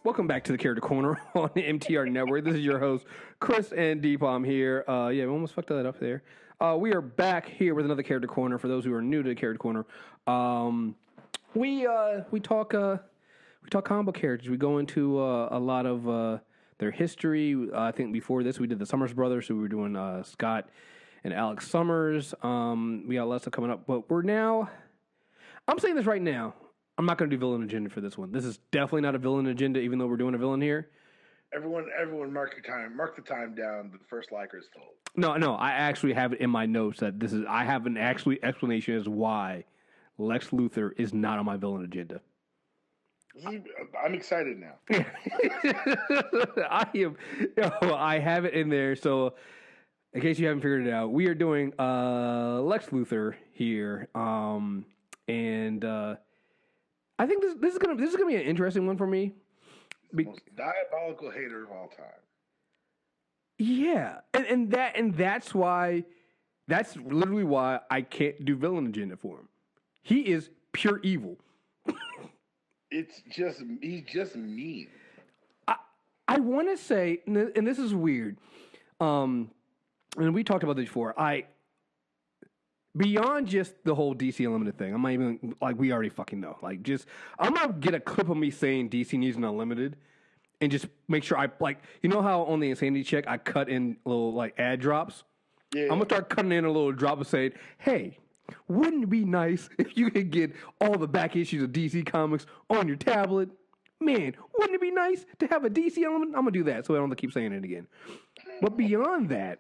Welcome back to the Character Corner on the MTR Network. This is your host, Chris and Deepam here. We almost fucked that up there. We are back here with another Character Corner. For those who are new to the Character Corner, we talk comic book characters. We go into a lot of their history. I think before this we did the Summers Brothers, so we were doing Scott and Alex Summers. We got lots of coming up, but we're now. I'm saying this right now. I'm not going to do villain agenda for this one. This is definitely not a villain agenda, even though we're doing a villain here. Everyone, mark your time. Mark the time down. The first liker is told. No. I actually have it in my notes that this is. I have an actually explanation as why Lex Luthor is not on my villain agenda. I'm excited now. I have it in there. So, in case you haven't figured it out, we are doing Lex Luthor here, and. I think this is gonna be an interesting one for me. The most diabolical hater of all time. Yeah, and that's why. That's literally why I can't do villain agenda for him. He is pure evil. He's just mean. I want to say, and this is weird. And we talked about this before. Beyond just the whole DC Unlimited thing, I'm not even, we already fucking know. I'm going to get a clip of me saying DC needs an Unlimited and just make sure you know how on the Insanity Check I cut in little, ad drops? Yeah. I'm going to start cutting in a little drop and saying, hey, wouldn't it be nice if you could get all the back issues of DC Comics on your tablet? Man, wouldn't it be nice to have a DC Unlimited? I'm going to do that so I don't have to keep saying it again. But beyond that,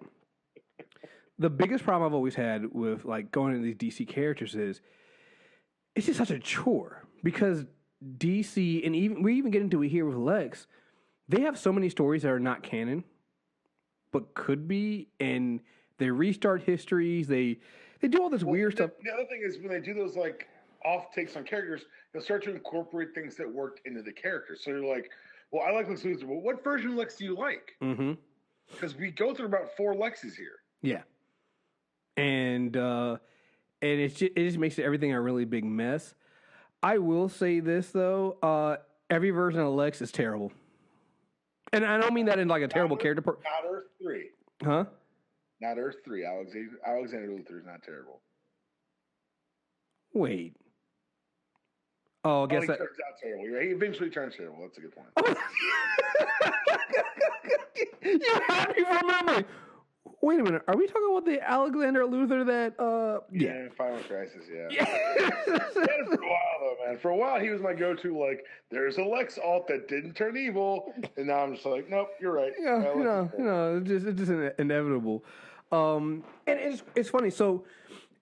the biggest problem I've always had with going into these DC characters is it's just such a chore because DC and we even get into it here with Lex. They have so many stories that are not canon, but could be, and they restart histories. They do all this weird stuff. The other thing is when they do those off takes on characters, they'll start to incorporate things that worked into the character. So you're like, well, I like Lex Luthor. Well, what version of Lex do you like? Mm-hmm. Because we go through about 4 Lexes here. Yeah. And it just makes everything a really big mess. I will say this though, every version of Lex is terrible, and I don't mean that in a terrible character. Not Earth 3, huh? Not Earth 3. Alexander Luthor is not terrible. Wait. Oh, I guess that turns out terrible. He eventually turns terrible. That's a good point. You had me remembering. Wait a minute. Are we talking about the Alexander Luthor that, yeah, Final Crisis, yeah. For a while, though, man. For a while, he was my go-to, there's a Lex alt that didn't turn evil, and now I'm just like, nope, you're right. Yeah, it's just inevitable. And it's funny. So,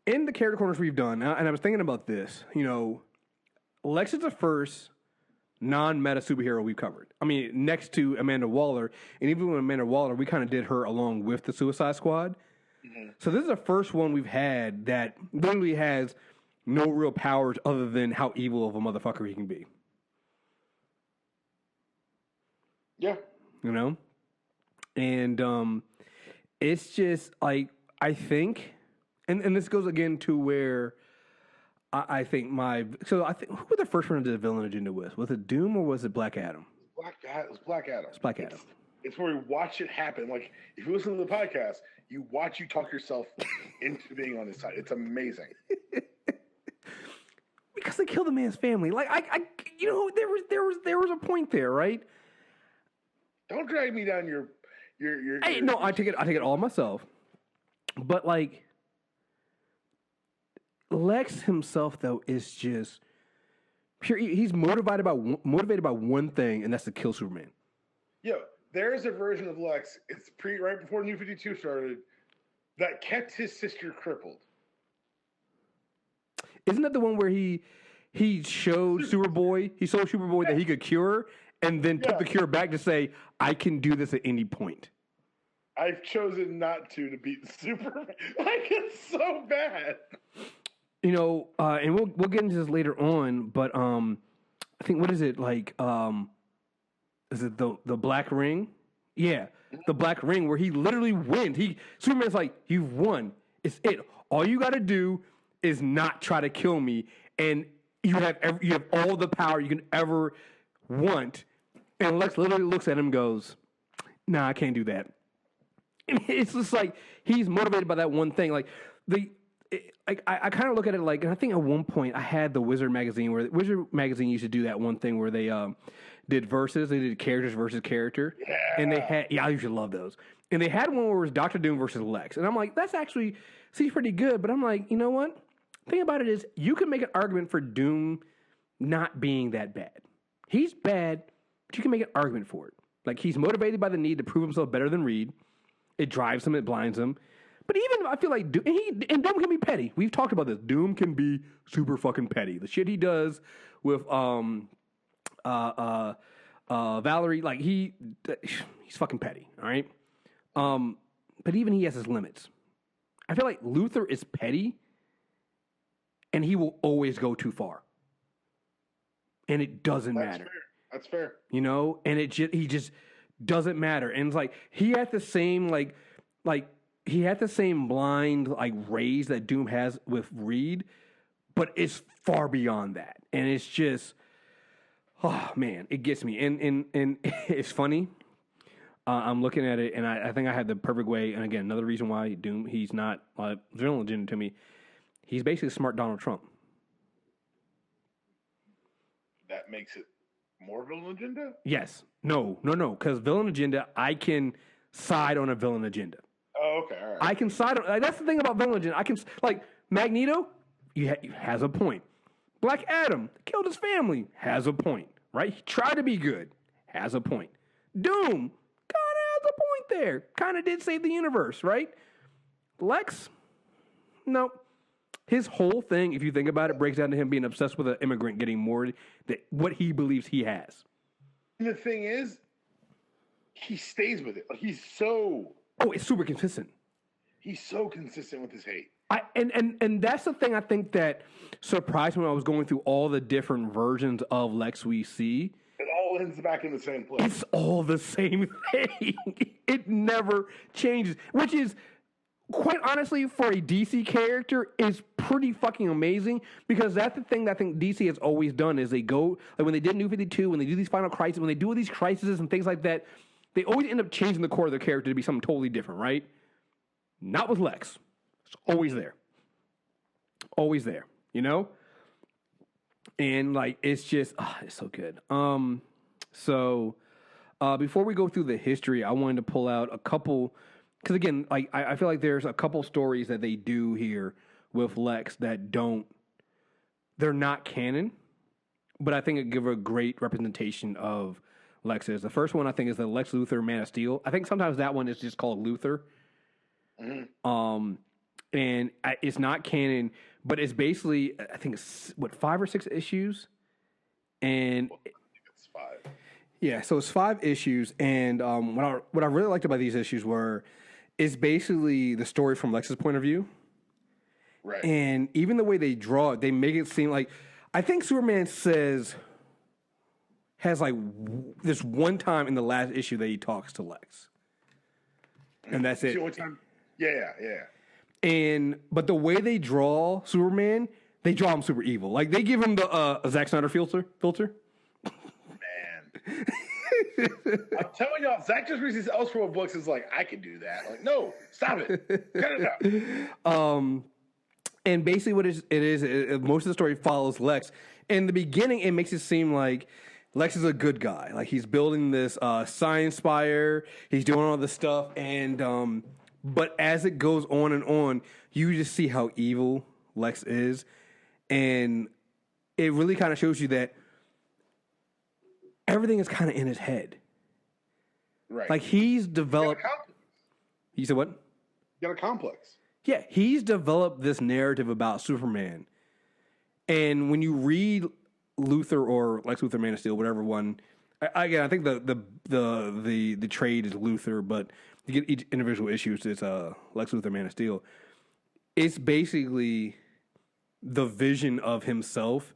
in the character corners we've done, and I was thinking about this, Lex is the first non-meta superhero we've covered. I mean, next to Amanda Waller, and even with Amanda Waller, we kind of did her along with the Suicide Squad. Mm-hmm. So this is the first one we've had that literally has no real powers other than how evil of a motherfucker he can be. Yeah. And it's just I think, and this goes again to where I think who were the first one to do the villain agenda with? Was it Doom or was it Black Adam? It was Black Adam. It's Black Adam. It's where we watch it happen. If you listen to the podcast, you talk yourself into being on his side. It's amazing. Because they killed the man's family. There was a point there, right? Don't drag me down your. No, I take it all myself. But Lex himself, though, is just pure. He's motivated by one thing, and that's to kill Superman. Yeah, there's a version of Lex. It's right before New 52 started that kept his sister crippled. Isn't that the one where he showed Superboy? He showed Superboy that he could cure, and then took the cure back to say, "I can do this at any point." I've chosen not to beat Superman. It's so bad. And we'll get into this later on, but I think what is it is it the Black Ring? Yeah, the Black Ring where he literally wins. Superman's like, you've won. It's it. All you got to do is not try to kill me, and you have all the power you can ever want, And Lex literally looks at him and goes, nah, I can't do that. And it's just like he's motivated by that one thing. Like I kind of look at it like, and I think at one point I had the Wizard magazine where Wizard magazine used to do that one thing where they did verses. They did characters versus character, and they had I usually love those. And they had one where it was Doctor Doom versus Lex, and I'm like, that's actually seems pretty good. But I'm like, you know what? The thing about it is, you can make an argument for Doom not being that bad. He's bad, but you can make an argument for it. Like, he's motivated by the need to prove himself better than Reed. It drives him, it blinds him. But even I feel like Doom, and Doom can be petty. We've talked about this. Doom can be super fucking petty. The shit he does with Valerie, like he's fucking petty. All right. But even he has his limits. I feel like Luthor is petty, and he will always go too far. And it doesn't matter. Fair. That's fair. You know, and he just doesn't matter. And it's like he had the same he had the same blind like rage that Doom has with Reed, but it's far beyond that. And it's just, oh man, it gets me. And it's funny. I'm looking at it, and I think I had the perfect way. And again, another reason why Doom, he's not villain agenda to me. He's basically a smart Donald Trump. That makes it more villain agenda? Yes. No. Because villain agenda, I can side on a villain agenda. Oh, okay. All right. I can side on. Like, that's the thing about villain agenda. I can, like, Magneto, has a point. Black Adam killed his family, has a point, right? He tried to be good, has a point. Doom kind of has a point there. Kind of did save the universe, right? Lex, no. His whole thing, if you think about it, breaks down to him being obsessed with an immigrant getting more than what he believes he has. And the thing is, he stays with it. Like, he's so... Oh, it's super consistent. He's so consistent with his hate. And that's the thing I think that surprised me when I was going through all the different versions of Lex we see. It all ends back in the same place. It's all the same thing. It never changes, which is, quite honestly, for a DC character, is pretty fucking amazing, because that's the thing that I think DC has always done is they go, like when they did New 52, when they do these final crises, when they do these crises and things like that, they always end up changing the core of their character to be something totally different, right? Not with Lex. It's always there. Always there, you know? And like, it's just, it's so good. So before we go through the history, I wanted to pull out a couple, because again, like I feel like there's a couple stories that they do here with Lex that they're not canon, but I think it give a great representation of Lex is. The first one I think is the Lex Luthor Man of Steel. I think sometimes that one is just called Luthor. Mm-hmm. And it's not canon, but it's basically, I think it's 5 or 6 issues. And I think it's 5. Yeah, so it's 5 issues, and what I really liked about these issues is basically the story from Lex's point of view. Right. And even the way they draw it, they make it seem like, I think Superman has like this one time in the last issue that he talks to Lex. And that's it. One time? Yeah. But the way they draw Superman, they draw him super evil. Like they give him the Zack Snyder filter. Man. I'm telling y'all, Zach just reads these Elseworld books is like, I can do that. Like, no, stop it. Cut it out. And basically what it is most of the story follows Lex. In the beginning, it makes it seem like Lex is a good guy. Like he's building this science spire. He's doing all this stuff. And but as it goes on and on, you just see how evil Lex is. And it really kind of shows you that everything is kind of in his head. Right. Like he's developed. You said what? You got a complex. Yeah, he's developed this narrative about Superman. And when you read Luthor or Lex Luthor Man of Steel, whatever one, again, I think the trade is Luthor, but you get each individual issues, it's Lex Luthor Man of Steel. It's basically the vision of himself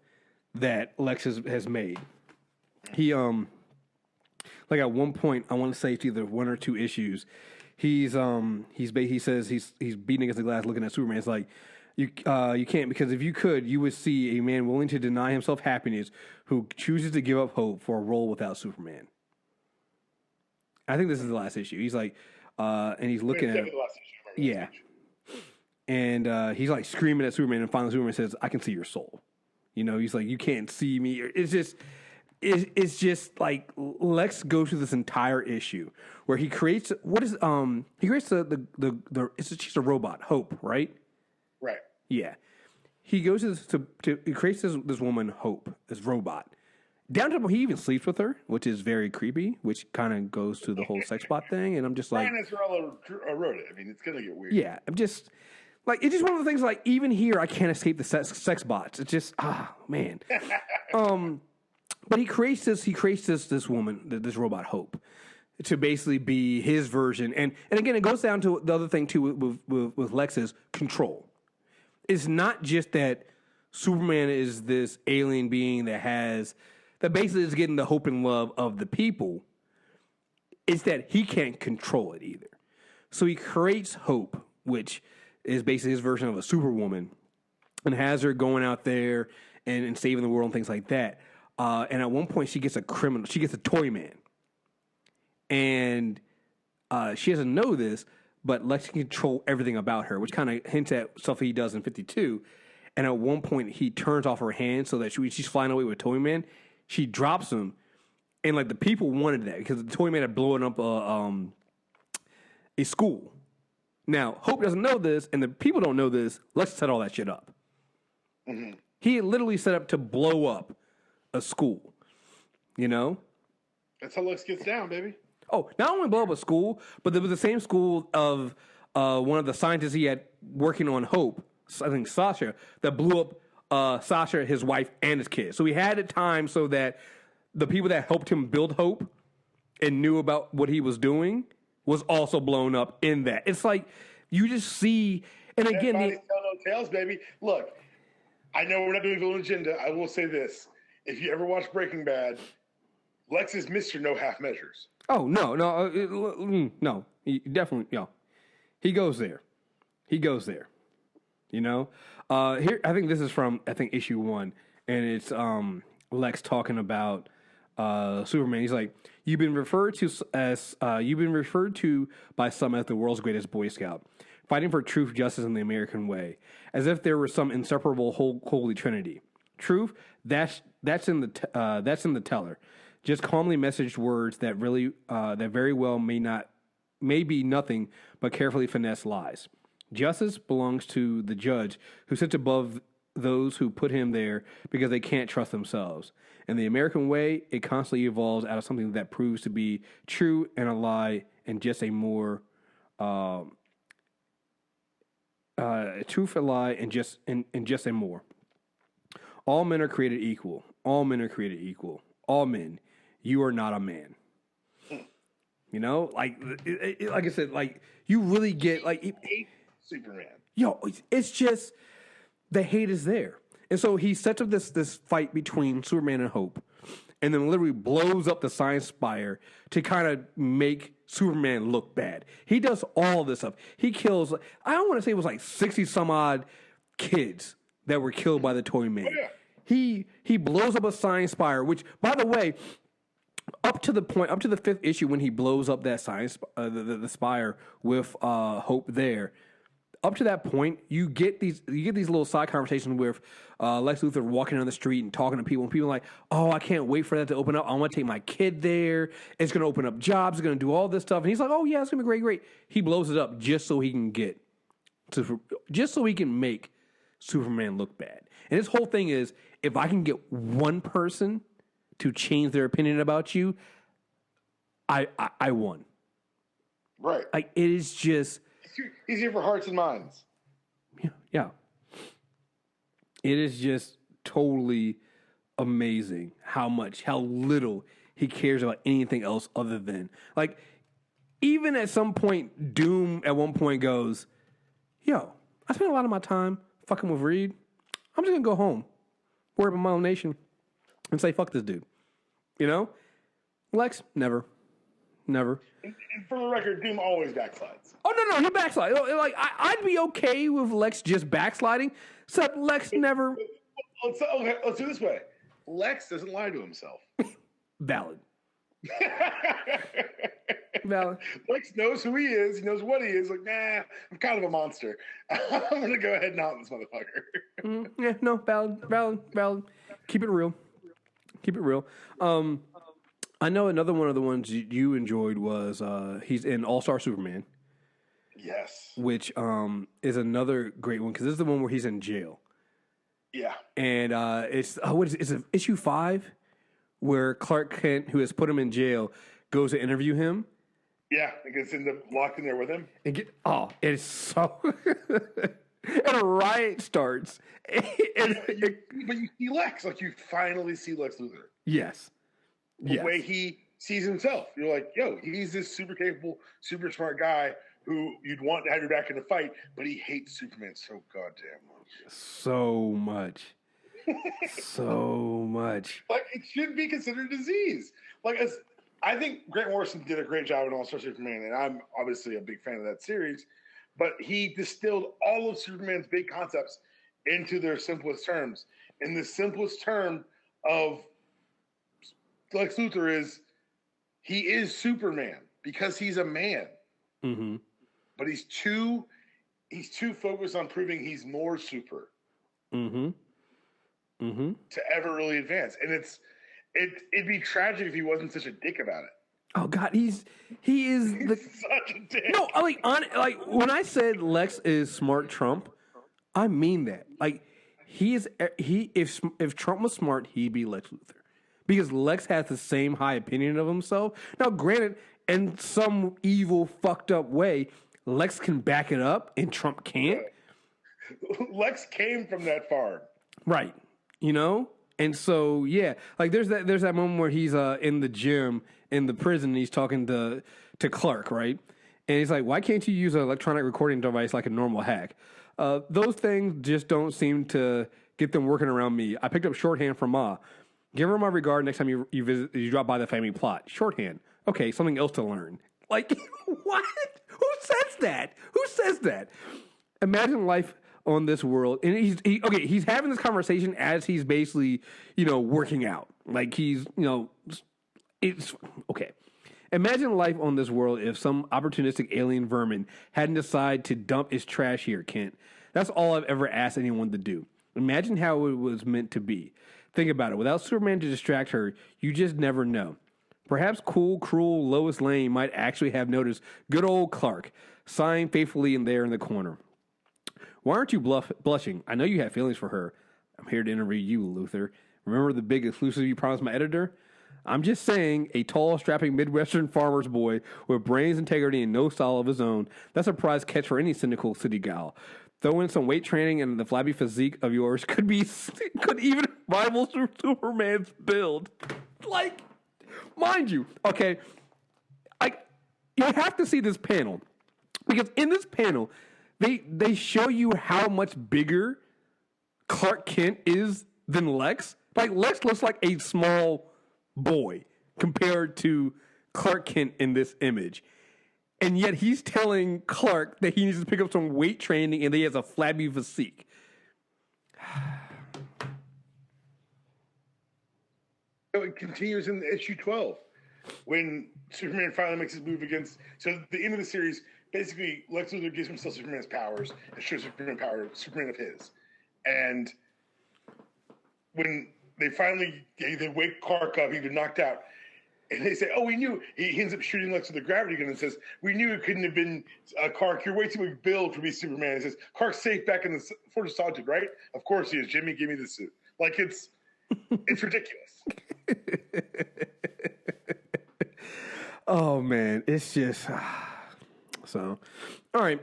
that Lex has made. He like at one point, I want to say it's either 1 or 2 issues. He says he's beating against the glass, looking at Superman. It's like you can't, because if you could, you would see a man willing to deny himself happiness who chooses to give up hope for a role without Superman. I think this is the last issue. He's like, and he's looking at, The last issue. I remember yeah, last issue. and he's like screaming at Superman, and finally Superman says, "I can see your soul." You know, he's like, "You can't see me." It's just like Lex goes through this entire issue where he creates he creates the she's a robot, Hope, right? Right. Yeah. He goes he creates this woman, Hope, this robot. Down to he even sleeps with her, which is very creepy, which kind of goes to the whole sex bot thing. And I'm just like, Brian Azzarello wrote it. I mean, it's gonna get weird. yeah, I'm just like, it's just one of the things. Like, even here, I can't escape the sex bots. It's just man. But he creates this woman, this robot Hope, to basically be his version. And again, it goes down to the other thing too with Lex's control. It's not just that Superman is this alien being that basically is getting the hope and love of the people. It's that he can't control it either. So he creates Hope, which is basically his version of a superwoman, and has her going out there and saving the world and things like that. And at one point, she gets a toy man. And she doesn't know this, but Lex can control everything about her, which kind of hints at stuff he does in 52. And at one point, he turns off her hand so that she's flying away with Toy Man. She drops him, and like the people wanted that because the Toy Man had blown up a school. Now, Hope doesn't know this, and the people don't know this. Lex set all that shit up. Mm-hmm. He had literally set up to blow up a school. You know? That's how Lex gets down, baby. Oh, not only blow up a school, but there was the same school of one of the scientists he had working on Hope, I think Sasha, that blew up Sasha, his wife, and his kids. So he had it timed so that the people that helped him build Hope and knew about what he was doing was also blown up in that. It's like you just see, and again, tell no tales, baby. Look, I know we're not doing Villain Agenda. I will say this: if you ever watch Breaking Bad, Lex is Mr. No Half Measures. Oh no! He definitely he goes there. You know, here I think this is from issue 1, and it's Lex talking about Superman. He's like, you've been referred to by some as the world's greatest Boy Scout, fighting for truth, justice, and the American way, as if there were some inseparable holy trinity. Truth, that's in the teller. Just calmly messaged words that very well may be nothing but carefully finessed lies. Justice belongs to the judge who sits above those who put him there because they can't trust themselves. And the American way, it constantly evolves out of something that proves to be true and a lie and just a more truth, a lie, and just a more. All men are created equal. All men are created equal. All men. You are not a man. You know, like I said, like you really get like hate Superman. It's just the hate is there, and so he sets up this fight between Superman and Hope, and then literally blows up the science spire to kind of make Superman look bad. He does all this stuff. He kills. I don't want to say it was like 60 some odd kids that were killed by the Toy Man. Oh, yeah. He blows up a science spire, which, by the way, up to the 5th issue when he blows up that science the spire with Hope there. Up to that point, you get these little side conversations with Lex Luthor walking down the street and talking to people, and people are like, "Oh, I can't wait for that to open up. I want to take my kid there. It's going to open up jobs. It's going to do all this stuff." And he's like, "Oh yeah, it's going to be great." He blows it up just so he can make Superman look bad. And his whole thing is, if I can get one person to change their opinion about you, I won. Right. Like, it is just he's here for hearts and minds. Yeah. It is just totally amazing how little he cares about anything else other than, like, even at some point, Doom at one point goes, "Yo, I spent a lot of my time fucking with Reed. I'm just gonna go home, worry about my own nation, and say fuck this dude." You know, Lex never. And for the record, Doom always backslides. Oh no, he backslides. Like I'd be okay with Lex just backsliding, except Lex never. Let's do it this way. Lex doesn't lie to himself. Valid. Valid. Lex knows who he is. He knows what he is. Like, nah, I'm kind of a monster. I'm gonna go ahead and out this motherfucker. Yeah, no, valid. Keep it real. Keep it real. I know another one of the ones you enjoyed was he's in All-Star Superman, Yes. which is another great one because this is the one where he's in jail. Yeah. And it's issue 5 where Clark Kent, who has put him in jail, goes to interview him. Yeah, it gets locked in there with him. It's so and a riot starts. But you see Lex, like you finally see Lex Luthor. Yes. The way he sees himself. You're like, yo, he's this super capable, super smart guy who you'd want to have your back in a fight, but he hates Superman so goddamn much. So much. So much. Like, it should be considered a disease. Like, I think Grant Morrison did a great job in All-Star Superman, and I'm obviously a big fan of that series, but he distilled all of Superman's big concepts into their simplest terms. And the simplest term of Lex Luthor is he is Superman because he's a man. Mm-hmm. But he's too focused on proving he's more super. Mm-hmm. Mm-hmm. To ever really advance. And it'd be tragic if he wasn't such a dick about it. Oh God, he is such a dick. No, like when I said Lex is smart Trump, I mean that. Like if Trump was smart, he'd be Lex Luthor. Because Lex has the same high opinion of himself. Now, granted, in some evil, fucked up way, Lex can back it up and Trump can't. Lex came from that farm. Right. You know? And so, yeah, like there's that moment where he's in the gym in the prison and he's talking to Clark, right? And he's like, why can't you use an electronic recording device like a normal hack? Those things just don't seem to get them working around me. I picked up shorthand from Ma. Give her my regard next time you drop by the family plot. Shorthand. Okay, something else to learn. Like, what? Who says that? Who says that? Imagine life on this world, and he's having this conversation as he's basically, working out. Like he's, it's okay. Imagine life on this world if some opportunistic alien vermin hadn't decided to dump its trash here, Kent. That's all I've ever asked anyone to do. Imagine how it was meant to be. Think about it. Without Superman to distract her, you just never know. Perhaps cool, cruel Lois Lane might actually have noticed good old Clark, sighing faithfully in there in the corner. Why aren't you blushing? I know you have feelings for her. I'm here to interview you, Luthor. Remember the big exclusive you promised my editor? I'm just saying, a tall, strapping Midwestern farmer's boy with brains, integrity, and no style of his own. That's a prize catch for any cynical city gal. Throw in some weight training and the flabby physique of yours could even rival Superman's build. Like, mind you, okay, you have to see this panel. Because in this panel, they show you how much bigger Clark Kent is than Lex. Like, Lex looks like a small boy compared to Clark Kent in this image. And yet he's telling Clark that he needs to pick up some weight training and that he has a flabby physique. It continues in issue 12 when Superman finally makes his move against. So at the end of the series, basically Lex Luthor gives himself Superman's powers and shows Superman of his. And when they finally they wake Clark up, he's been knocked out. And they say, oh, we knew. He ends up shooting Lex with a gravity gun and says, we knew it couldn't have been Clark. You're way too big build to be Superman. He says, Clark's safe back in the Fortress of Solitude, right? Of course he is. Jimmy, give me the suit. Like, it's ridiculous. Oh, man. It's just... So, all right.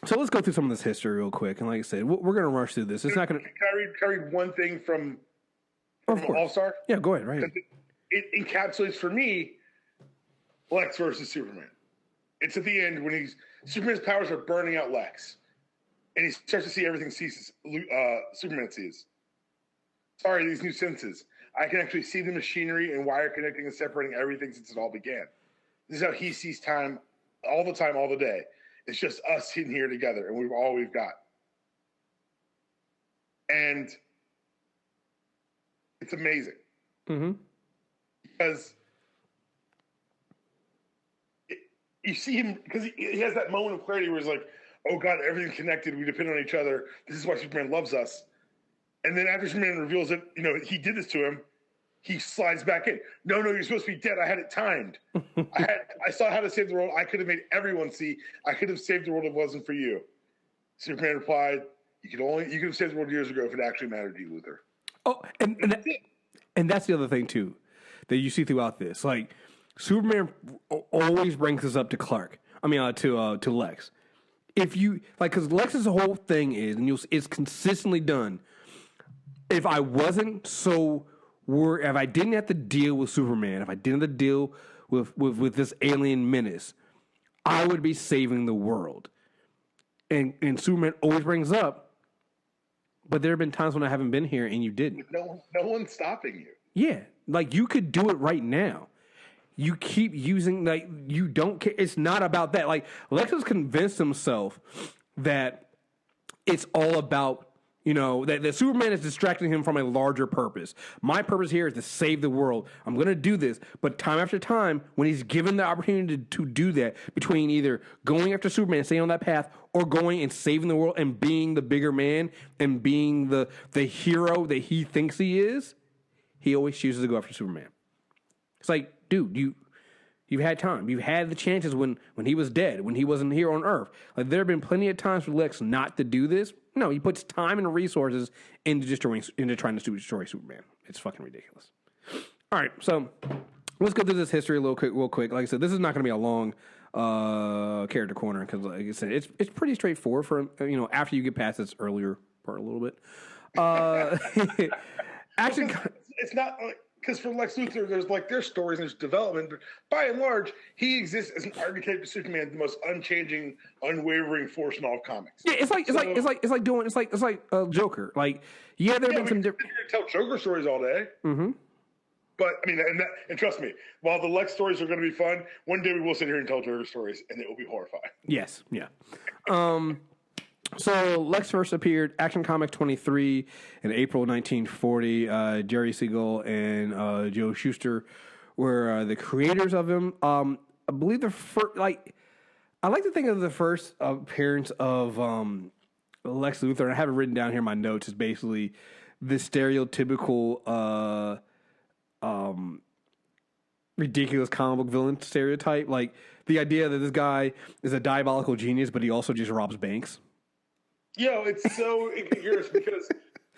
So let's go through some of this history real quick. And like I said, we're going to rush through this. It's not going to... Can I read one thing from All-Star? Yeah, go ahead. Right. It encapsulates for me Lex versus Superman. It's at the end when Superman's powers are burning out Lex, and he starts to see everything Superman sees. Sorry, these new senses. I can actually see the machinery and wire connecting and separating everything since it all began. This is how he sees time, all the day. It's just us sitting here together, and all we've got. And it's amazing. Mm-hmm. Because you see him because he has that moment of clarity where he's like, "Oh God, everything's connected. We depend on each other. This is why Superman loves us." And then after Superman reveals that he did this to him, he slides back in. No, you're supposed to be dead. I had it timed. I saw how to save the world. I could have made everyone see. I could have saved the world if it wasn't for you. Superman replied, "You could have saved the world years ago if it actually mattered to you, Luthor." Oh, and that's the other thing too that you see throughout this. Like Superman always brings this up to Clark. I mean, to Lex. If you like, because Lex's whole thing is, and it's consistently done. If I wasn't so worried, if I didn't have to deal with Superman, if I didn't have to deal with this alien menace, I would be saving the world. And Superman always brings up, but there have been times when I haven't been here and you didn't. No one's stopping you. Yeah, like you could do it right now. You keep using, like, you don't care. It's not about that. Like, Lex has convinced himself that it's all about, that Superman is distracting him from a larger purpose. My purpose here is to save the world. I'm going to do this. But time after time, when he's given the opportunity to do that, between either going after Superman and staying on that path, or going and saving the world and being the bigger man and being the hero that he thinks he is, he always chooses to go after Superman. It's like, dude, you've had time. You've had the chances when he was dead, when he wasn't here on Earth. Like, there have been plenty of times for Lex not to do this. No, he puts time and resources into trying to destroy Superman. It's fucking ridiculous. All right, so let's go through this history real quick. Like I said, this is not going to be a long character corner because, like I said, it's pretty straightforward for after you get past this earlier part a little bit. Actually, it's not like. Because for Lex Luthor, there's stories and there's development, but by and large, he exists as an archetype of Superman, the most unchanging, unwavering force in all of comics. Yeah, it's like Joker. Like, there have been some different. Tell Joker stories all day. Mm-hmm. But I mean, and trust me, while the Lex stories are going to be fun, one day we will sit here and tell Joker stories, and it will be horrifying. Yes, yeah. So Lex first appeared Action Comic 23 in April 1940. Jerry Siegel and Joe Shuster were the creators of him. I believe the first, I like to think of the first appearance of Lex Luthor, and I have it written down here in my notes, is basically the stereotypical ridiculous comic book villain stereotype. Like, the idea that this guy is a diabolical genius, but he also just robs banks. It's so incongruous because,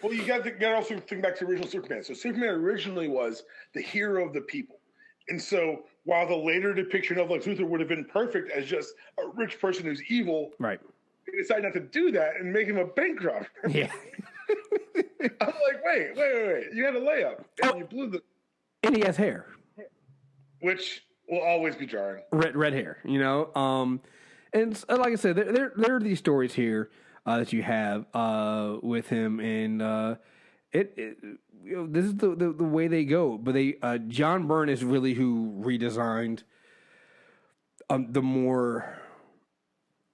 well, you got to also think back to the original Superman. So Superman originally was the hero of the people. And so while the later depiction of Lex Luthor would have been perfect as just a rich person who's evil, right? They decided not to do that and make him a bank robber. Yeah. I'm like, wait. You had a layup. And you blew the... And he has hair. Which will always be jarring. Red hair, And like I said, there are these stories here that you have with him, and this is the way they go. But John Byrne is really who redesigned the more.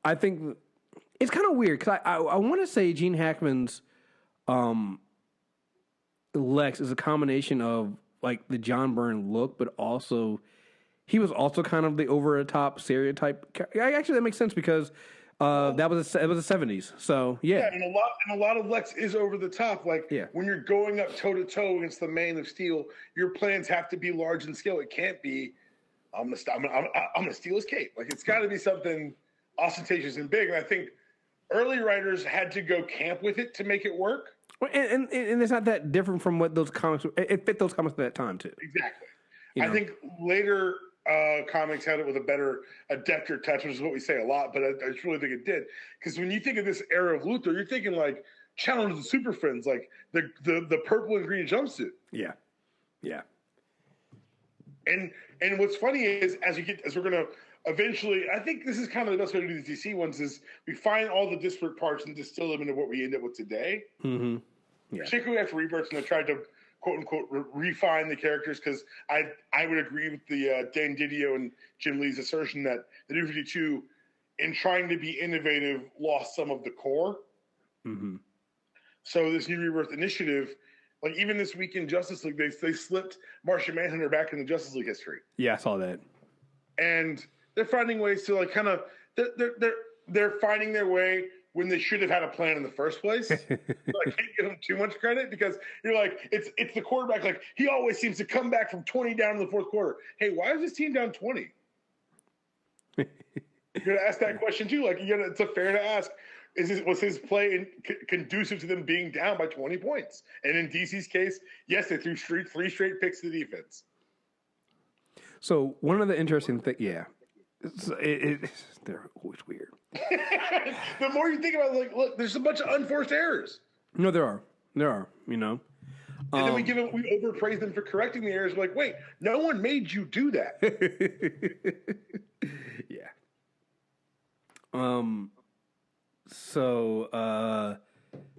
I think it's kind of weird because I want to say Gene Hackman's Lex is a combination of like the John Byrne look, but also he was also kind of the over the top stereotype. Actually, that makes sense because. It was the 70s, so yeah. And a lot of Lex is over the top. Like when you're going up toe to toe against the Man of Steel, your plans have to be large in scale. It can't be I'm gonna steal his cape. Like, it's got to be something ostentatious and big. And I think early writers had to go camp with it to make it work. And it's not that different from what those comics. It fit those comics at that time too. Exactly. I think later. Comics had it with a depth touch, which is what we say a lot, but I just really think it did. Because when you think of this era of Luthor, you're thinking like Challenge of the Super Friends, like the purple and green jumpsuit. Yeah. And what's funny is as we're gonna eventually, I think this is kind of the best way to do the DC ones is we find all the disparate parts and distill them into what we end up with today. Mm-hmm. Yeah. Particularly after Rebirth, and they tried to quote unquote refine the characters, because I would agree with the Dan Didio and Jim Lee's assertion that the New 52, in trying to be innovative, lost some of the core. Mm-hmm. So this New Rebirth initiative, like even this week in Justice League, they slipped Martian Manhunter back into Justice League history. Yeah, I saw that. And They're finding ways to like kind of they're finding their way when they should have had a plan in the first place. So I can't give them too much credit because you're like, it's the quarterback. Like he always seems to come back from 20 down in the fourth quarter. Hey, why is this team down 20? You're gonna ask that question too. Like it's a fair to ask. Was his play conducive to them being down by 20 points? And in DC's case, yes, they threw three straight picks to the defense. So one of the interesting things, yeah, they're always weird. The more you think about it, like, look, there's a bunch of unforced errors. No, there are, you know. And then we overpraise them for correcting the errors. We're like, wait, no one made you do that. Yeah. So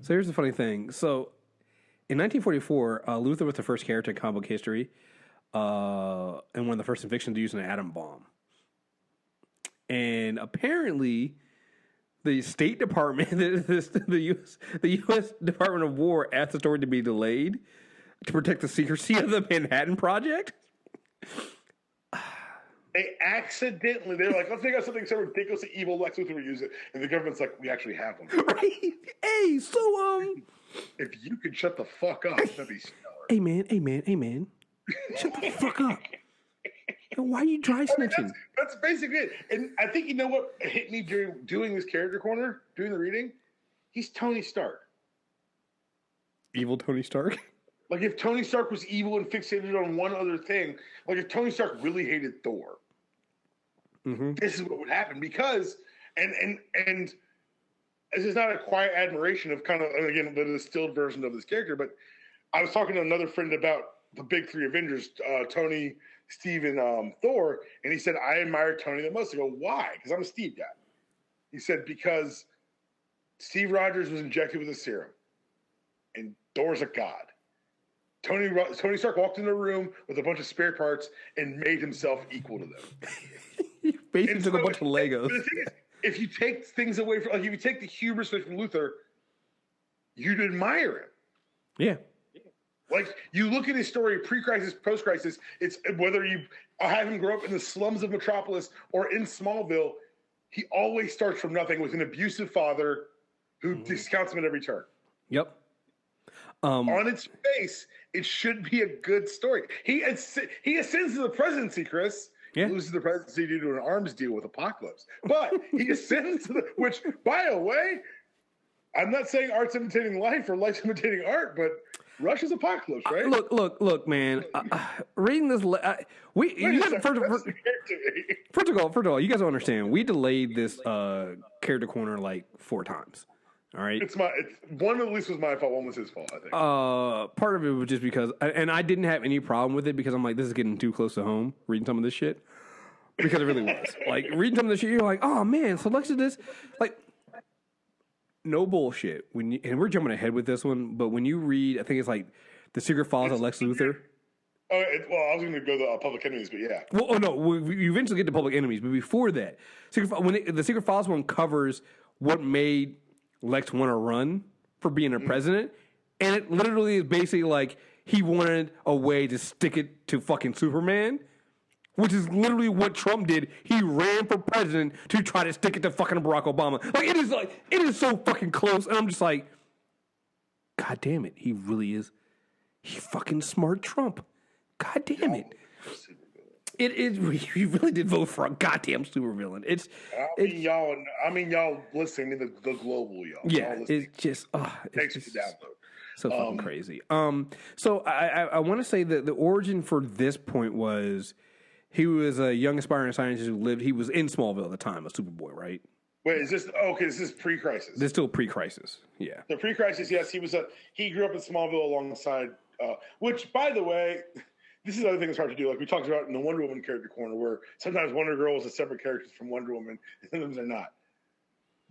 here's the funny thing. So in 1944, Luthor was the first character in comic book history, and one of the first in fiction to use an atom bomb. And apparently, the State Department, the U.S. Department of War, asked the story to be delayed to protect the secrecy of the Manhattan Project. They're like, let's make up something so ridiculously evil Lex Luthor would use it. And the government's like, we actually have one. Right? Hey, so, if you could shut the fuck up, that'd be stellar. Hey, man. Shut the fuck up. Why are you dry snitching? That's basically it. And I think you know what hit me during doing this character corner, doing the reading? He's Tony Stark. Evil Tony Stark? Like if Tony Stark was evil and fixated on one other thing, like if Tony Stark really hated Thor, this is what would happen. Because, and this is not a quiet admiration of kind of, again, the distilled version of this character, but I was talking to another friend about the big three Avengers, Tony, Steve, and Thor, and he said, I admire Tony the most. I go, why? Because I'm a Steve guy. He said, because Steve Rogers was injected with a serum, and Thor's a god. Tony Stark walked in a room with a bunch of spare parts and made himself equal to them. He basically took a bunch of Legos. But the thing is, if you take things away from, like if you take the hubris away from Luthor, you'd admire him. Yeah. Like, you look at his story, pre-crisis, post-crisis, it's whether you have him grow up in the slums of Metropolis or in Smallville, he always starts from nothing with an abusive father who discounts him at every turn. Yep. On its face, it should be a good story. He ascends to the presidency, Chris. Yeah. He loses the presidency due to an arms deal with Apocalypse. But he ascends to which, by the way, I'm not saying art's imitating life or life's imitating art, but Russia's Apocalypse, right? Look, man. Reading this, first of all, you guys don't understand. We delayed this character corner like 4 times. All right, one at least was my fault. One was his fault, I think. Part of it was just because, and I didn't have any problem with it because I'm like, this is getting too close to home. Reading some of this shit because it really was like reading some of this shit. You're like, oh man, so Lex did this, like. No bullshit. And we're jumping ahead with this one, but when you read, I think it's like The Secret Files of Lex Luthor. Well, I was going to go to Public Enemies, but yeah. Well, no, you eventually get to Public Enemies, but before that, the Secret Files one covers what made Lex want to run for being a president, and it literally is basically like he wanted a way to stick it to fucking Superman. Which is literally what Trump did. He ran for president to try to stick it to fucking Barack Obama. It is so fucking close. And I'm just like, God damn it. He really is. He fucking smart Trump. God damn it. It is. He really did vote for a goddamn supervillain. I mean, y'all listening to the global, y'all. Yeah. It's just, thanks for the download. So fucking crazy. So I want to say that the origin for this point was, he was a young aspiring scientist who lived. He was in Smallville at the time, a Superboy, right? Wait, is this okay? Is this pre-crisis? This is still pre-crisis. Yeah. The pre-crisis, yes. He grew up in Smallville alongside. Which, by the way, this is the other thing that's hard to do. Like we talked about in the Wonder Woman character corner, where sometimes Wonder Girl is a separate character from Wonder Woman, and sometimes they're not.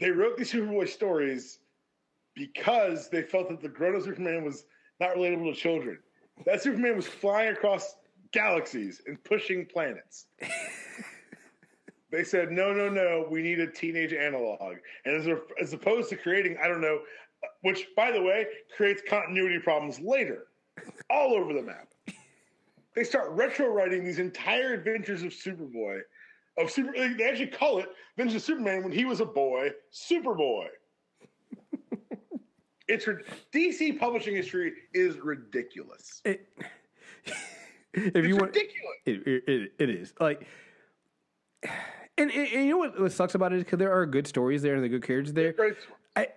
They wrote these Superboy stories because they felt that the grown-up Superman was not relatable to children. That Superman was flying across galaxies and pushing planets. They said, no, we need a teenage analog. And as opposed to creating, I don't know, which, by the way, creates continuity problems later, all over the map. They start retro-writing these entire adventures of Superboy of Super. They actually call it Vintage of Superman when he was a boy, Superboy. It's DC publishing history is ridiculous. It's ridiculous. It is like, and you know what sucks about it is because there are good stories there and the good characters there.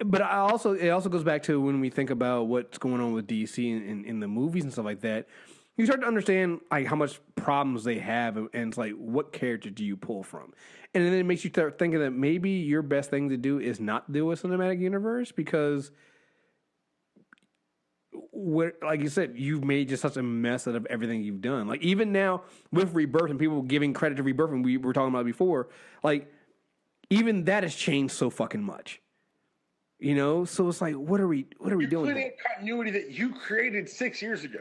But it also goes back to when we think about what's going on with DC in the movies and stuff like that. You start to understand like how much problems they have, and it's like, what character do you pull from? And then it makes you start thinking that maybe your best thing to do is not do a cinematic universe because, like you said, you've made just such a mess out of everything you've done. Like even now with Rebirth and people giving credit to Rebirth, and we were talking about it before, like even that has changed so fucking much. You know, so it's like, what are we doing? You're putting continuity that you created 6 years ago.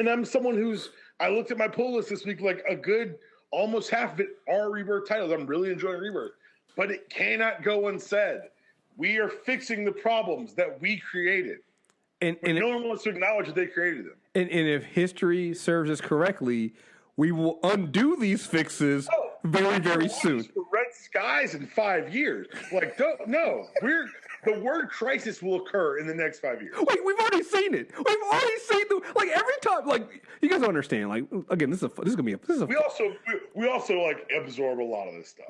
I'm someone who's. I looked at my pull list this week. Like a good almost half of it are Rebirth titles. I'm really enjoying Rebirth, but it cannot go unsaid. We are fixing the problems that we created, and no one wants to acknowledge that they created them. And if history serves us correctly, we will undo these fixes very, very soon. Red skies in 5 years. Like, the word crisis will occur in the next 5 years. Wait, we've already seen it. We've already seen like every time. Like, you guys don't understand. Like, again, this is gonna be a. We also like absorb a lot of this stuff.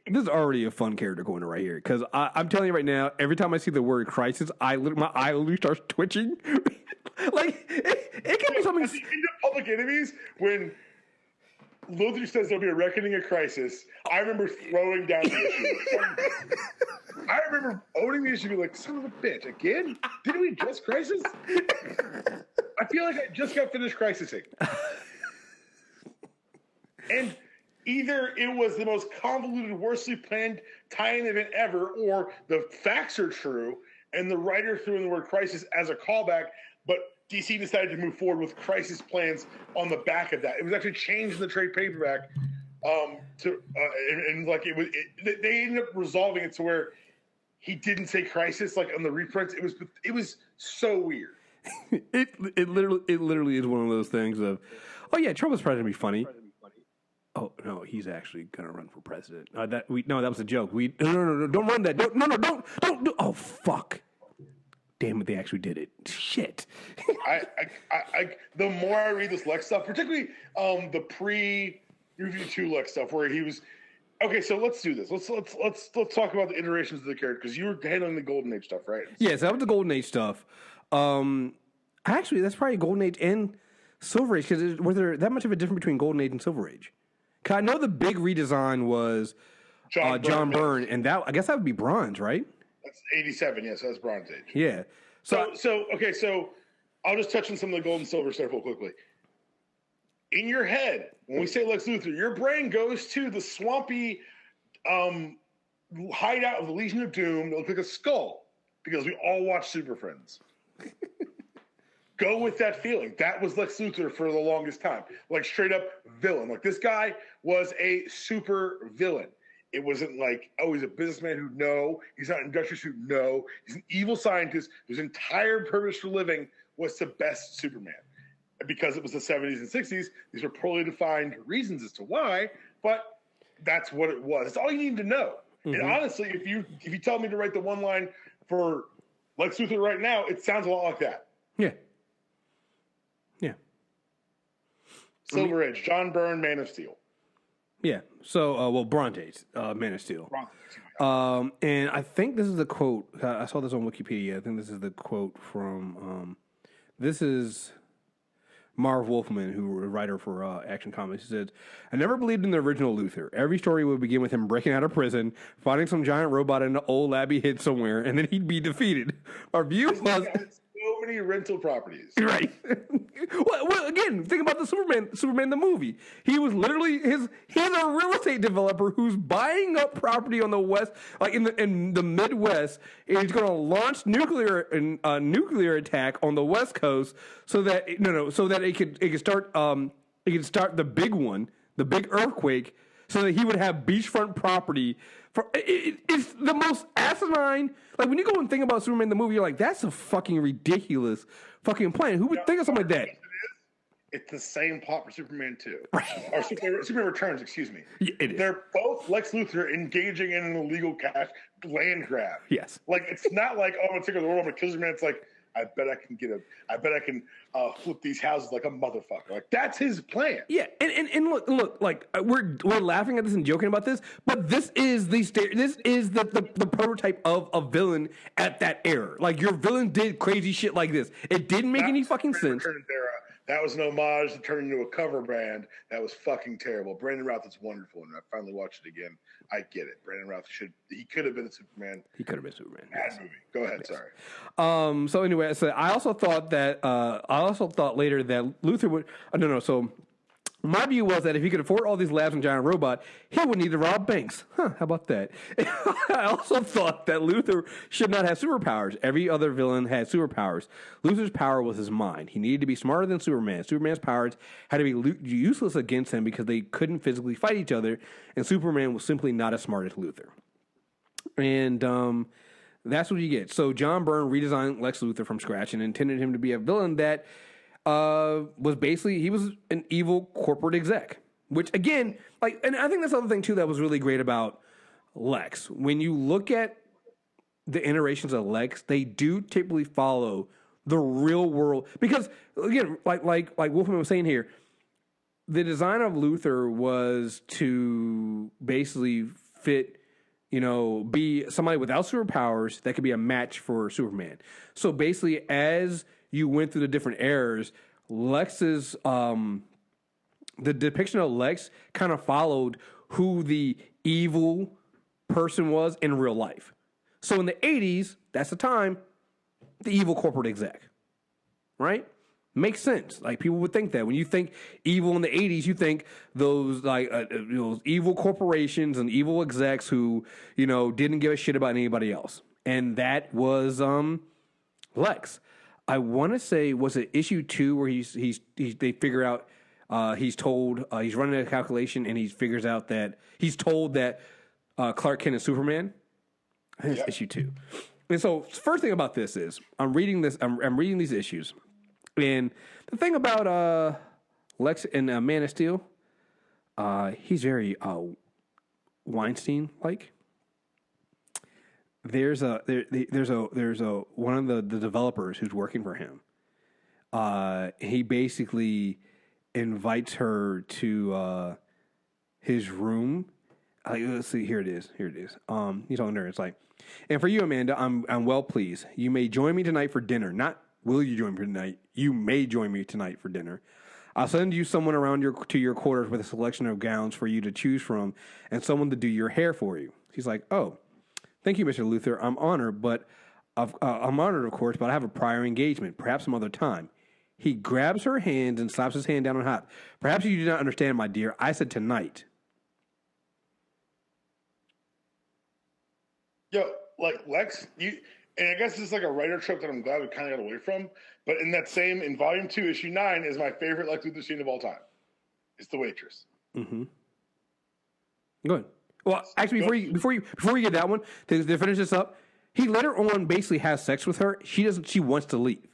This is already a fun character corner right here because I'm telling you right now. Every time I see the word crisis, my eye literally starts twitching. Like it can be something. At the end of Public Enemies, when Luthor says there'll be a reckoning, a crisis, I remember throwing down the issue. I remember owning the issue and be like, son of a bitch, again? Didn't we just crisis? I feel like I just got finished crisising. And either it was the most convoluted, worstly planned tie-in event ever, or the facts are true, and the writer threw in the word crisis as a callback, but DC decided to move forward with crisis plans on the back of that. It was actually changed in the trade paperback they ended up resolving it to where he didn't say crisis like on the reprints. It was so weird. It literally is one of those things of, oh yeah, Trump is president to be funny. Oh no, he's actually gonna run for president. That was a joke. No, don't run that. Don't do. Oh fuck. Damn it, they actually did it. Shit. The more I read this Lex stuff, particularly the pre-review 2 Lex stuff, where he was okay. So let's do this. Let's talk about the iterations of the character because you were handling the Golden Age stuff, right? Yes, that was the Golden Age stuff. Actually, that's probably Golden Age and Silver Age because was there that much of a difference between Golden Age and Silver Age? Cause I know the big redesign was John Byrne, and that I guess that would be Bronze, right? That's 87, yes, that's Bronze Age. Yeah. So I'll just touch on some of the gold and silver stuff real quickly. In your head, when we say Lex Luthor, your brain goes to the swampy hideout of the Legion of Doom that looks like a skull because we all watch Super Friends. Go with that feeling. That was Lex Luthor for the longest time. Like straight up villain. Like this guy was a super villain. It wasn't like, oh, he's a businessman who, no. He's not an industrialist who, no. He's an evil scientist whose entire purpose for living was to best Superman. And because it was the 70s and 60s, these were poorly defined reasons as to why, but that's what it was. That's all you need to know. Mm-hmm. And honestly, if you tell me to write the one line for Lex Luthor right now, it sounds a lot like that. Yeah. Yeah. Silver Age, John Byrne, Man of Steel. Yeah. So, Bronze Age, Man of Steel. And I think this is the quote. I saw this on Wikipedia. I think this is the quote from. This is Marv Wolfman, who a writer for Action Comics. He said, "I never believed in the original Luthor. Every story would begin with him breaking out of prison, finding some giant robot in an old lab he hid somewhere, and then he'd be defeated. Our view was." So many rental properties. Right. well, again, think about the Superman the movie. He was literally he's a real estate developer who's buying up property on the west, like in the Midwest, and he's going to launch nuclear attack on the West Coast so that it could start the big one, the big earthquake, so that he would have beachfront property. It's the most asinine. Like when you go and think about Superman the movie, you're like, that's a fucking ridiculous fucking plan. Who would think of something like that? it's the same plot for Superman 2. Or Superman Returns, excuse me. It is. They're both Lex Luthor engaging in an illegal land grab. Yes. Like, it's not like, oh, I'm going to take over the world, I'm going to kill Superman. It's like, I bet I can flip these houses like a motherfucker. Like, that's his plan. Yeah, and look, like we're laughing at this and joking about this, but this is the prototype of a villain at that era. Like, your villain did crazy shit like this. It didn't make any fucking sense. That was an homage to turn into a cover band. That was fucking terrible. Brandon Routh is wonderful, and I finally watched it again. I get it. Brandon Routh he could have been a Superman. He could have been Superman. Bad movie. Go ahead. Yes. Sorry. So anyway, I also thought later that Luthor would. No. So my view was that if he could afford all these labs and giant robot, he would need to rob banks. How about that? I also thought that Luthor should not have superpowers. Every other villain had superpowers. Luthor's power was his mind. He needed to be smarter than Superman. Superman's powers had to be useless against him because they couldn't physically fight each other, and Superman was simply not as smart as Luthor. And that's what you get. So John Byrne redesigned Lex Luthor from scratch and intended him to be a villain that was basically, he was an evil corporate exec, which again, like, and I think that's the other thing too that was really great about Lex. When you look at the iterations of Lex, they do typically follow the real world, because again, like Wolfman was saying here, the design of Luthor was to basically fit, be somebody without superpowers that could be a match for Superman. So basically, as you went through the different eras, Lex's the depiction of Lex kind of followed who the evil person was in real life. So in the 80s, that's the time, the evil corporate exec, right? Makes sense. Like, people would think that when you think evil in the 80s, you think those those evil corporations and evil execs who didn't give a shit about anybody else, and that was Lex. I want to say, was it issue 2 where they figure out he's told he's running a calculation and he figures out that he's told that Clark Kent is Superman. I think it's issue 2. And so first thing about this is I'm reading these issues, and the thing about Lex and Man of Steel, he's very Weinstein like. There's a one of the developers who's working for him. He basically invites her to his room. Let's see. Here it is. He's talking to her. It's like, and for you, Amanda, I'm well pleased. You may join me tonight for dinner. Not will you join me tonight? You may join me tonight for dinner. I'll send you someone around to your quarters with a selection of gowns for you to choose from, and someone to do your hair for you. He's like, oh. Thank you, Mr. Luthor. I'm honored, of course, but I have a prior engagement. Perhaps some other time. He grabs her hands and slaps his hand down on hot. Perhaps you do not understand, my dear. I said tonight. Yo, like Lex, and I guess this is like a writer trope that I'm glad we kind of got away from. But in volume 2, issue 9 is my favorite Lex Luthor scene of all time. It's the waitress. Mm-hmm. Go ahead. Well, actually, before you get that one, to finish this up, he later on basically has sex with her. She wants to leave.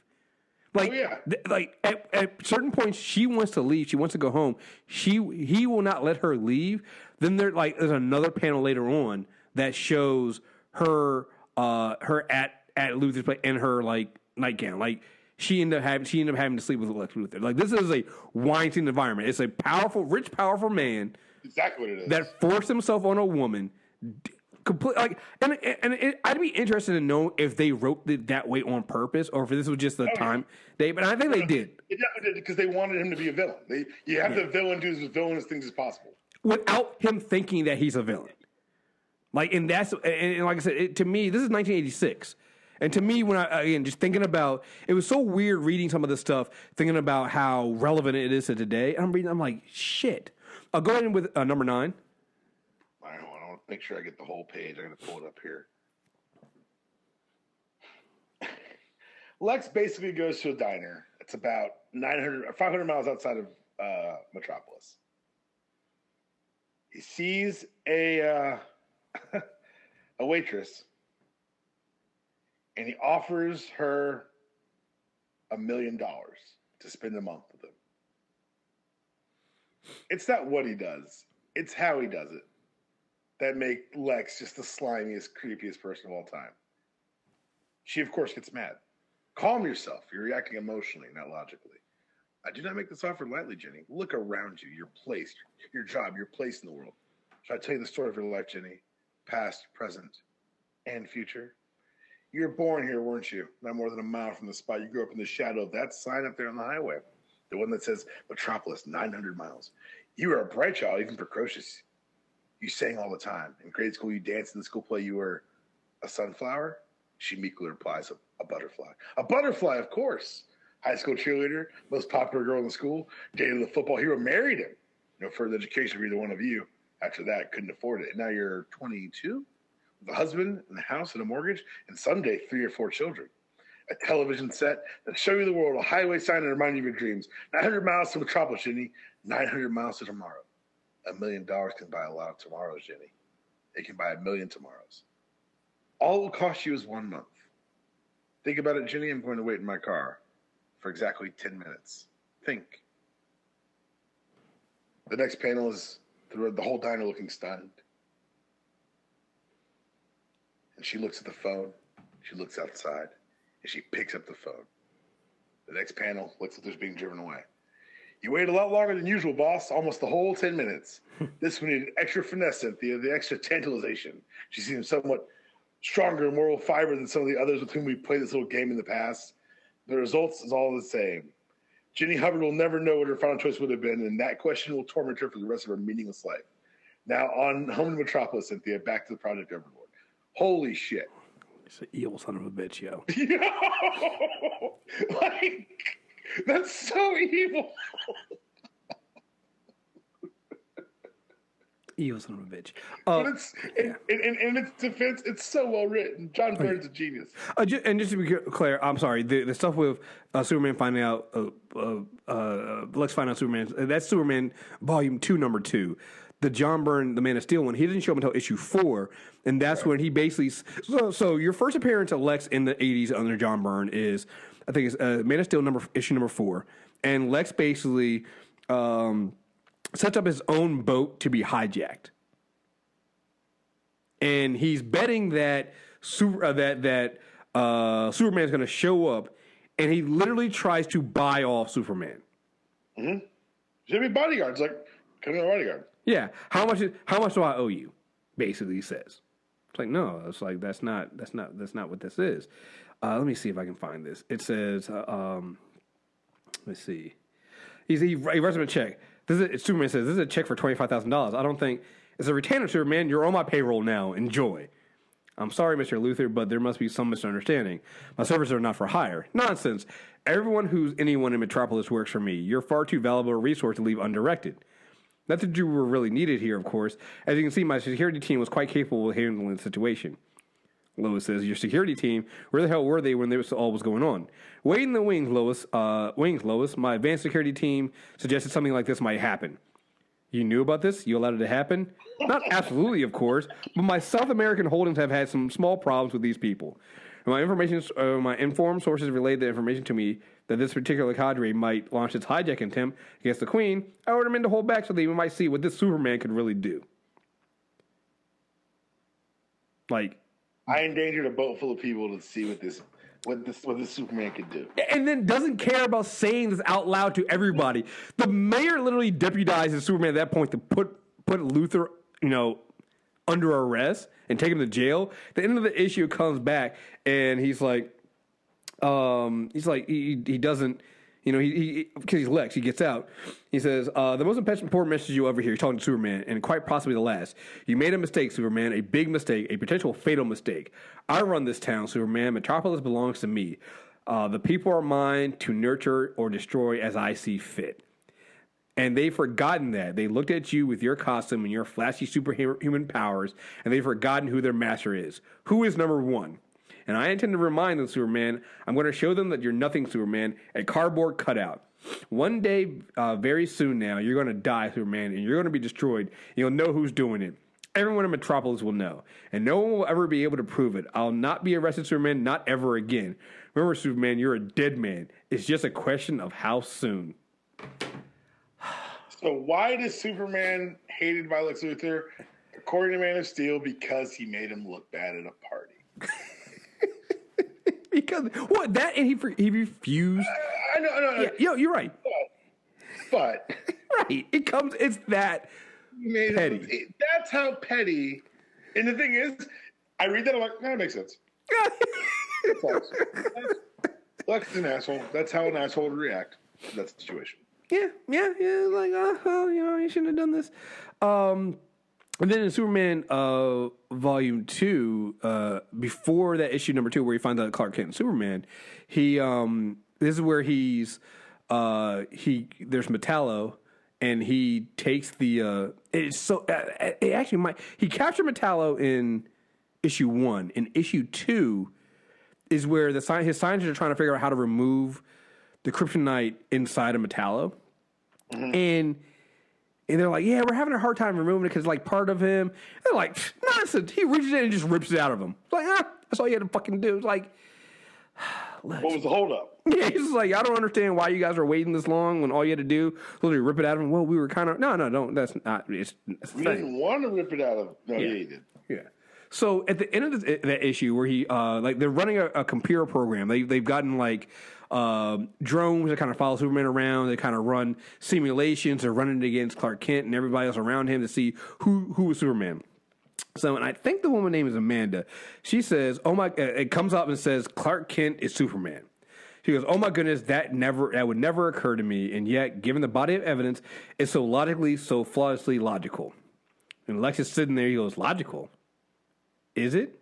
Like, at certain points, she wants to leave. She wants to go home. He will not let her leave. Then there's another panel later on that shows her at Luthor's place in her nightgown. Like, she ended up having to sleep with Lex Luthor. Like, this is a Weinstein environment. It's a rich, powerful man. Exactly what it is. That forced himself on a woman. I'd be interested to know if they wrote it that way on purpose or if this was just the time. But I think they did. It definitely did, because they wanted him to be a villain. You have the villain do as villainous things as possible without him thinking that he's a villain. Like, and like I said, to me, this is 1986. And to me, when just thinking about, it was so weird reading some of this stuff, thinking about how relevant it is to today. I'm like, shit. I'll go ahead with number 9. I want to make sure I get the whole page. I'm going to pull it up here. Lex basically goes to a diner. It's about 500 miles outside of Metropolis. He sees a waitress, and he offers her $1 million to spend a month with him. It's not what he does. It's how he does it that make Lex just the slimiest, creepiest person of all time. She, of course, gets mad. Calm yourself. You're reacting emotionally, not logically. I do not make this offer lightly, Jenny. Look around you. Your place, your job, your place in the world. Should I tell you the story of your life, Jenny? Past, present, and future. You were born here, weren't you? Not more than a mile from the spot. You grew up in the shadow of that sign up there on the highway. The one that says Metropolis, 900 miles. You were a bright child, even precocious. You sang all the time. In grade school, you danced in the school play. You were a sunflower? She meekly replies, a butterfly. A butterfly, of course. High school cheerleader, most popular girl in the school, dated the football hero, married him. No further education for either one of you. After that, couldn't afford it. And now you're 22, with a husband and a house and a mortgage, and someday 3 or 4 children. A television set that show you the world, a highway sign to remind you of your dreams. 900 miles to Metropolis, Jenny. 900 miles to tomorrow. $1 million can buy a lot of tomorrows, Jenny. It can buy 1 million tomorrows. All it will cost you is 1 month. Think about it, Jenny. I'm going to wait in my car for exactly 10 minutes. Think. The next panel is the whole diner looking stunned. And she looks at the phone. She looks outside. And she picks up the phone. The next panel looks like there's being driven away. You waited a lot longer than usual, boss. Almost the whole 10 minutes. This one needed extra finesse, Cynthia, the extra tantalization. She seems somewhat stronger moral fiber than some of the others with whom we played this little game in the past. The results is all the same. Jenny Hubbard will never know what her final choice would have been, and that question will torment her for the rest of her meaningless life. Now, on home to Metropolis, Cynthia, back to the Project Overlord. Holy shit. It's an evil son of a bitch, yo. Yo! Like, that's so evil. Evil son of a bitch. But it's in its defense, it's so well written. John Byrne's a genius. And just to be clear, I'm sorry. The stuff with Superman finding out, Lex finding out Superman. That's Superman Volume 2, Number 2. The John Byrne, the Man of Steel one, he didn't show up until issue 4, and that's when he basically. So your first appearance of Lex in the 80s under John Byrne is, I think it's Man of Steel issue number 4, and Lex basically sets up his own boat to be hijacked, and he's betting that Superman's going to show up, and he literally tries to buy off Superman. Mm-hmm. Should be bodyguards, like come here, bodyguard. Yeah, how much do I owe you? Basically, he says. It's like no, it's like that's not what this is. Let me see if I can find this. It says, let's see. He writes him a check. Superman says, this is a check for $25,000. I don't think it's a retainer, Superman. You're on my payroll now. Enjoy. I'm sorry, Mr. Luthor, but there must be some misunderstanding. My services are not for hire. Nonsense. Anyone in Metropolis works for me. You're far too valuable a resource to leave undirected. Not that you were really needed here, of course. As you can see, my security team was quite capable of handling the situation. Lois says, your security team, where the hell were they when this all was going on? Wait in the wings, Lois. My advanced security team suggested something like this might happen. You knew about this? You allowed it to happen? Not absolutely, of course, but my South American holdings have had some small problems with these people. My informed sources relayed the information to me that this particular cadre might launch its hijacking attempt against the Queen. I ordered them in to hold back so they might see what this Superman could really do. Like, I endangered a boat full of people to see what this Superman could do. And then doesn't care about saying this out loud to everybody. The mayor literally deputizes Superman at that point to put Luthor, under arrest and take him to jail. The end of the issue comes back and he's like he doesn't, because he's Lex, he gets out. He says, the most important message you ever hear, he's talking to Superman, and quite possibly the last. You made a mistake, Superman, a big mistake, a potential fatal mistake. I run this town, Superman. Metropolis belongs to me. The people are mine to nurture or destroy as I see fit. And they've forgotten that. They looked at you with your costume and your flashy superhuman powers, and they've forgotten who their master is. Who is number one? And I intend to remind them, Superman, I'm going to show them that you're nothing, Superman, a cardboard cutout. One day, very soon now, you're going to die, Superman, and you're going to be destroyed. You'll know who's doing it. Everyone in Metropolis will know, and no one will ever be able to prove it. I'll not be arrested, Superman, not ever again. Remember, Superman, you're a dead man. It's just a question of how soon. So why is Superman hated by Lex Luthor? According to Man of Steel, because he made him look bad at a party. Because what that and he refused. I know. Yeah, yo, you're right. But right, it's that petty. That's how petty. And the thing is, I read that, I'm like, that makes sense. Lex is an asshole. That's how an asshole would react to that situation. Yeah. Like, you shouldn't have done this. And then in Superman Volume 2, before that issue number 2, where he finds out Clark Kent and Superman, this is where there's Metallo, and he takes the he captured Metallo in issue 1. In issue 2 is where his scientists are trying to figure out how to remove the kryptonite inside of Metallo. Mm-hmm. And they're like, yeah, we're having a hard time removing it because it's like part of him. They're like, nonsense. He reaches in and just rips it out of him. It's like, that's all you had to fucking do. It's like, what was the holdup? Yeah, he's like, I don't understand why you guys are waiting this long when all you had to do was literally rip it out of him. Well, we were kind of, no, don't. That's not. We didn't want to rip it out of him. No, yeah, he did. Yeah. So at the end of that issue where he, they're running a computer program. They've gotten like drones that kind of follow Superman around. They kind of run simulations. They're running against Clark Kent and everybody else around him to see who was Superman. So, and I think the woman's name is Amanda. She says, "Oh my!" It comes up and says, "Clark Kent is Superman." She goes, "Oh my goodness, that would never occur to me. And yet, given the body of evidence, it's so logically, so flawlessly logical." And Lex is sitting there. He goes, "Logical? Is it?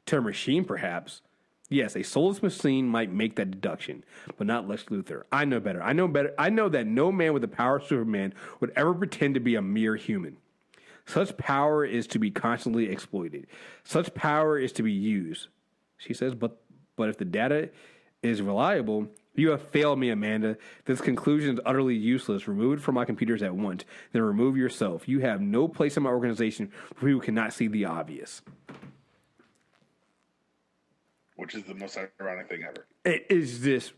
To a machine, perhaps. Yes, a soulless machine might make that deduction, but not Lex Luthor. I know better. I know that no man with the power of Superman would ever pretend to be a mere human. Such power is to be constantly exploited. Such power is to be used." She says, but if the data is reliable, you have failed me, Amanda. This conclusion is utterly useless. Remove it from my computers at once. Then remove yourself. You have no place in my organization for who cannot see the obvious. Which is the most ironic thing ever. It is this.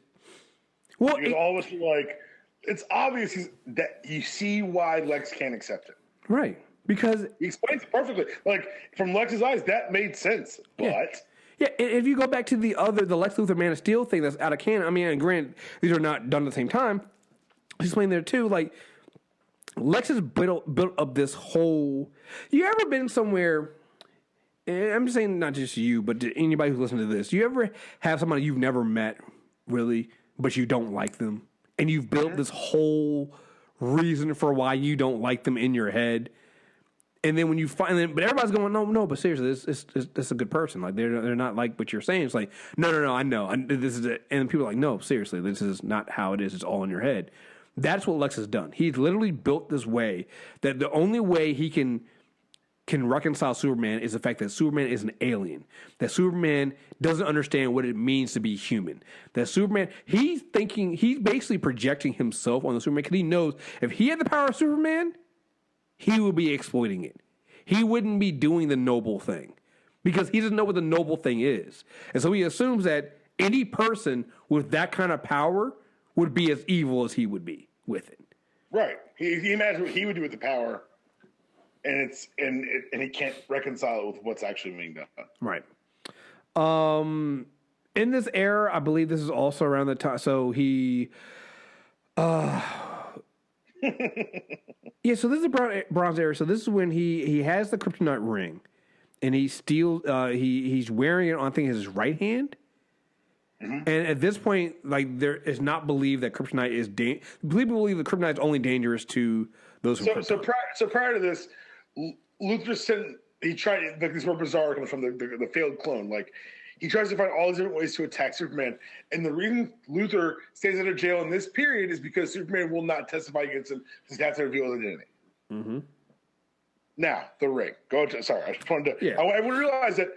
Well, because all of us are like, it's obvious that you see why Lex can't accept it. Right. Because he explains it perfectly. Like, from Lex's eyes, that made sense. But yeah, and if you go back to the Lex Luthor Man of Steel thing that's out of canon, I mean, and granted, these are not done at the same time. He's explained there too, like, Lex has built up this whole. You ever been somewhere? And I'm just saying, not just you, but to anybody who's listening to this. You ever have somebody you've never met, really, but you don't like them, and you've built this whole reason for why you don't like them in your head. And then when you find them, but everybody's going, no, but seriously, it's a good person. Like they're not like what you're saying. It's like, no, I know. This is it. And people are like, no, seriously, this is not how it is. It's all in your head. That's what Lex has done. He's literally built this way that the only way he can reconcile Superman is the fact that Superman is an alien. That Superman doesn't understand what it means to be human. That Superman, he's basically projecting himself on the Superman because he knows if he had the power of Superman, he would be exploiting it. He wouldn't be doing the noble thing because he doesn't know what the noble thing is. And so he assumes that any person with that kind of power would be as evil as he would be with it. Right. He imagines what he would do with the power, and he can't reconcile it with what's actually being done. Right. In this era, I believe this is also around the time. So he, yeah, so this is a Bronze Era. So this is when he has the kryptonite ring, and he steals. He's wearing it on, I think, his right hand. Mm-hmm. And at this point, like, there is not believed that kryptonite is people believe that kryptonite is only dangerous to those. So prior to this, Luthor sent. He tried. Like, this more bizarre comes from the failed clone. Like, he tries to find all these different ways to attack Superman. And the reason Luthor stays out of jail in this period is because Superman will not testify against him because he has to reveal his identity. Mm-hmm. Now, the ring. Sorry, I just wanted to. Yeah. I would realize that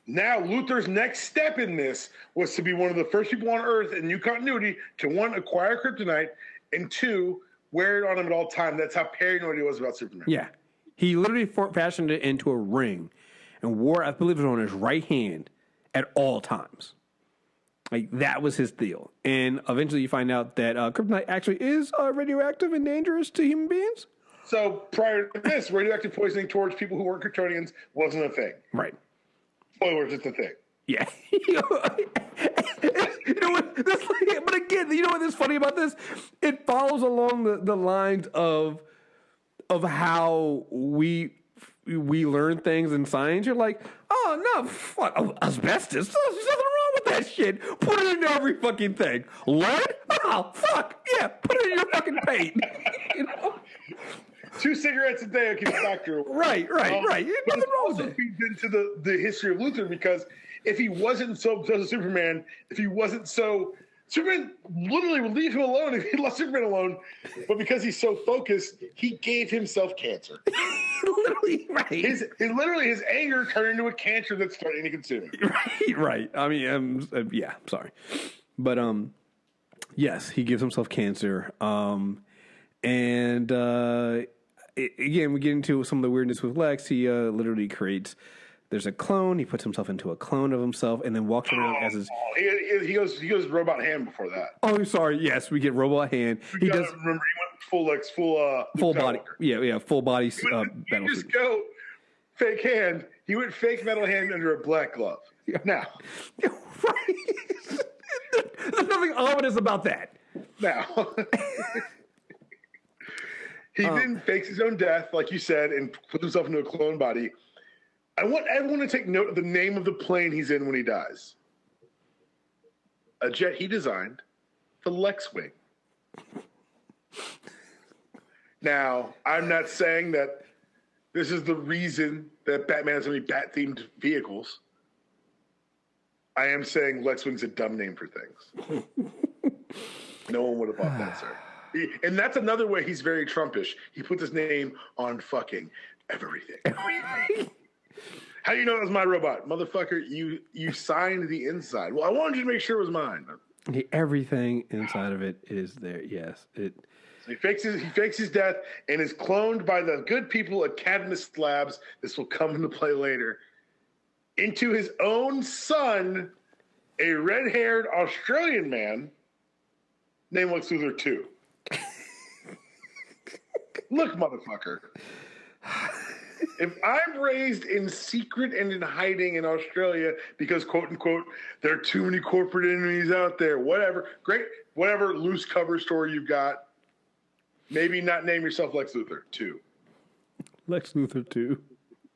now Luthor's next step in this was to be one of the first people on Earth in new continuity to, one, acquire kryptonite, and two, wear it on him at all time. That's how paranoid he was about Superman. Yeah. He literally fashioned it into a ring and wore, I believe it was on his right hand, at all times. Like, that was his deal. And eventually you find out that kryptonite actually is radioactive and dangerous to human beings. So prior to this, radioactive poisoning towards people who weren't Kryptonians wasn't a thing. Right. Spoilers, it's a thing. Yeah. You know what? But again, you know what's funny about this? It follows along the lines of how we learn things in science. You're like, oh no, fuck, asbestos. There's nothing wrong with that shit. Put it in every fucking thing. Lead? Oh fuck yeah, put it in your fucking paint. You know? 2 cigarettes a day will keep the doctor away. Right. There's nothing wrong with it. Feeds into the history of Luthor, because if he wasn't so Superman, if he wasn't so Superman, literally would leave him alone if he left Superman alone. But because he's so focused, he gave himself cancer. Literally, right. His anger turned into a cancer that's starting to consume him. Right. I mean, yeah. Sorry, but yes, he gives himself cancer. Again, we get into some of the weirdness with Lex. He literally creates. There's a clone. He puts himself into a clone of himself, and then walks around as his. He goes robot hand before that. Oh, sorry. Yes, we get robot hand. He does. Remember, he went full body. Yeah, full body. He just go fake hand. He went fake metal hand under a black glove. Yeah. Now, right. There's nothing ominous about that. Now. He then fakes his own death, like you said, and puts himself into a clone body. I want everyone to take note of the name of the plane he's in when he dies. A jet he designed, the Lex Wing. Now, I'm not saying that this is the reason that Batman has so many bat-themed vehicles. I am saying Lex Wing's a dumb name for things. No one would have bought that, sir. And that's another way he's very Trumpish. He puts his name on fucking everything. How do you know it was my robot? Motherfucker, you signed the inside. Well, I wanted you to make sure it was mine. Everything inside of it is there, yes. So he fakes his death and is cloned by the good people at Cadmus Labs. This will come into play later. Into his own son, a red-haired Australian man named Lex Luthor 2. Look, motherfucker. If I'm raised in secret and in hiding in Australia because, quote unquote, there are too many corporate enemies out there, whatever, great, whatever loose cover story you've got, maybe not name yourself Lex Luthor 2. Lex Luthor 2.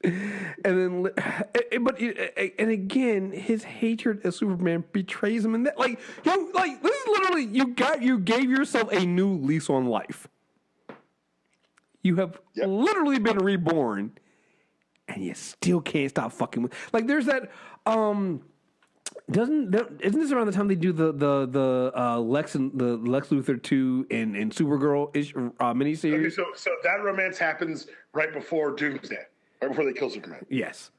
And then, again, his hatred of Superman betrays him in that. Like, this is literally you gave yourself a new lease on life. You have literally been reborn, and you still can't stop fucking with. Like, there's that. Isn't this around the time they do the Lex Luthor 2 and Supergirl miniseries? Okay, so that romance happens right before Doomsday, right before they kill Superman. Yes.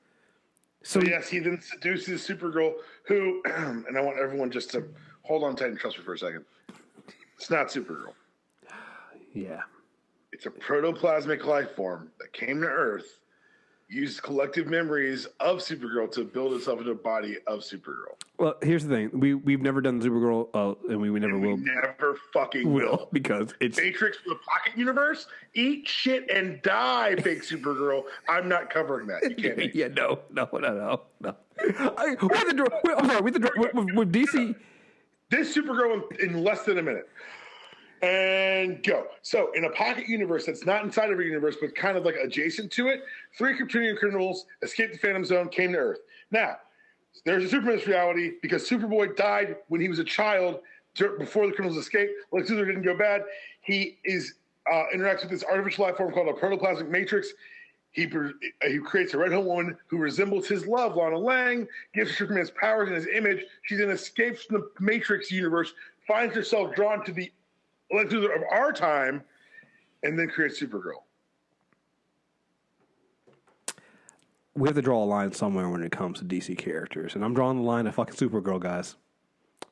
So yes, he then seduces Supergirl, who, and I want everyone just to hold on tight and trust me for a second. It's not Supergirl. Yeah. It's a protoplasmic life form that came to Earth, used collective memories of Supergirl to build itself into a body of Supergirl. Well, here's the thing: we've never done Supergirl, and we never will. Never fucking will because it's Matrix for the Pocket Universe. Eat shit and die, fake Supergirl. I'm not covering that. You can't. Yeah, no. With DC, this Supergirl in less than a minute. And go. So, in a pocket universe that's not inside of a universe, but kind of like adjacent to it, 3 Kryptonian criminals escaped the Phantom Zone, came to Earth. Now, there's a Superman's reality because Superboy died when he was a child before the criminals escaped. Lex Luthor didn't go bad. He interacts with this artificial life form called a protoplasmic matrix. He creates a red home woman who resembles his love, Lana Lang, gives her Superman's powers in his image. She then escapes from the Matrix universe, finds herself drawn to the Lex Luthor of our time, and then create Supergirl. We have to draw a line somewhere when it comes to DC characters, and I'm drawing the line at fucking Supergirl, guys.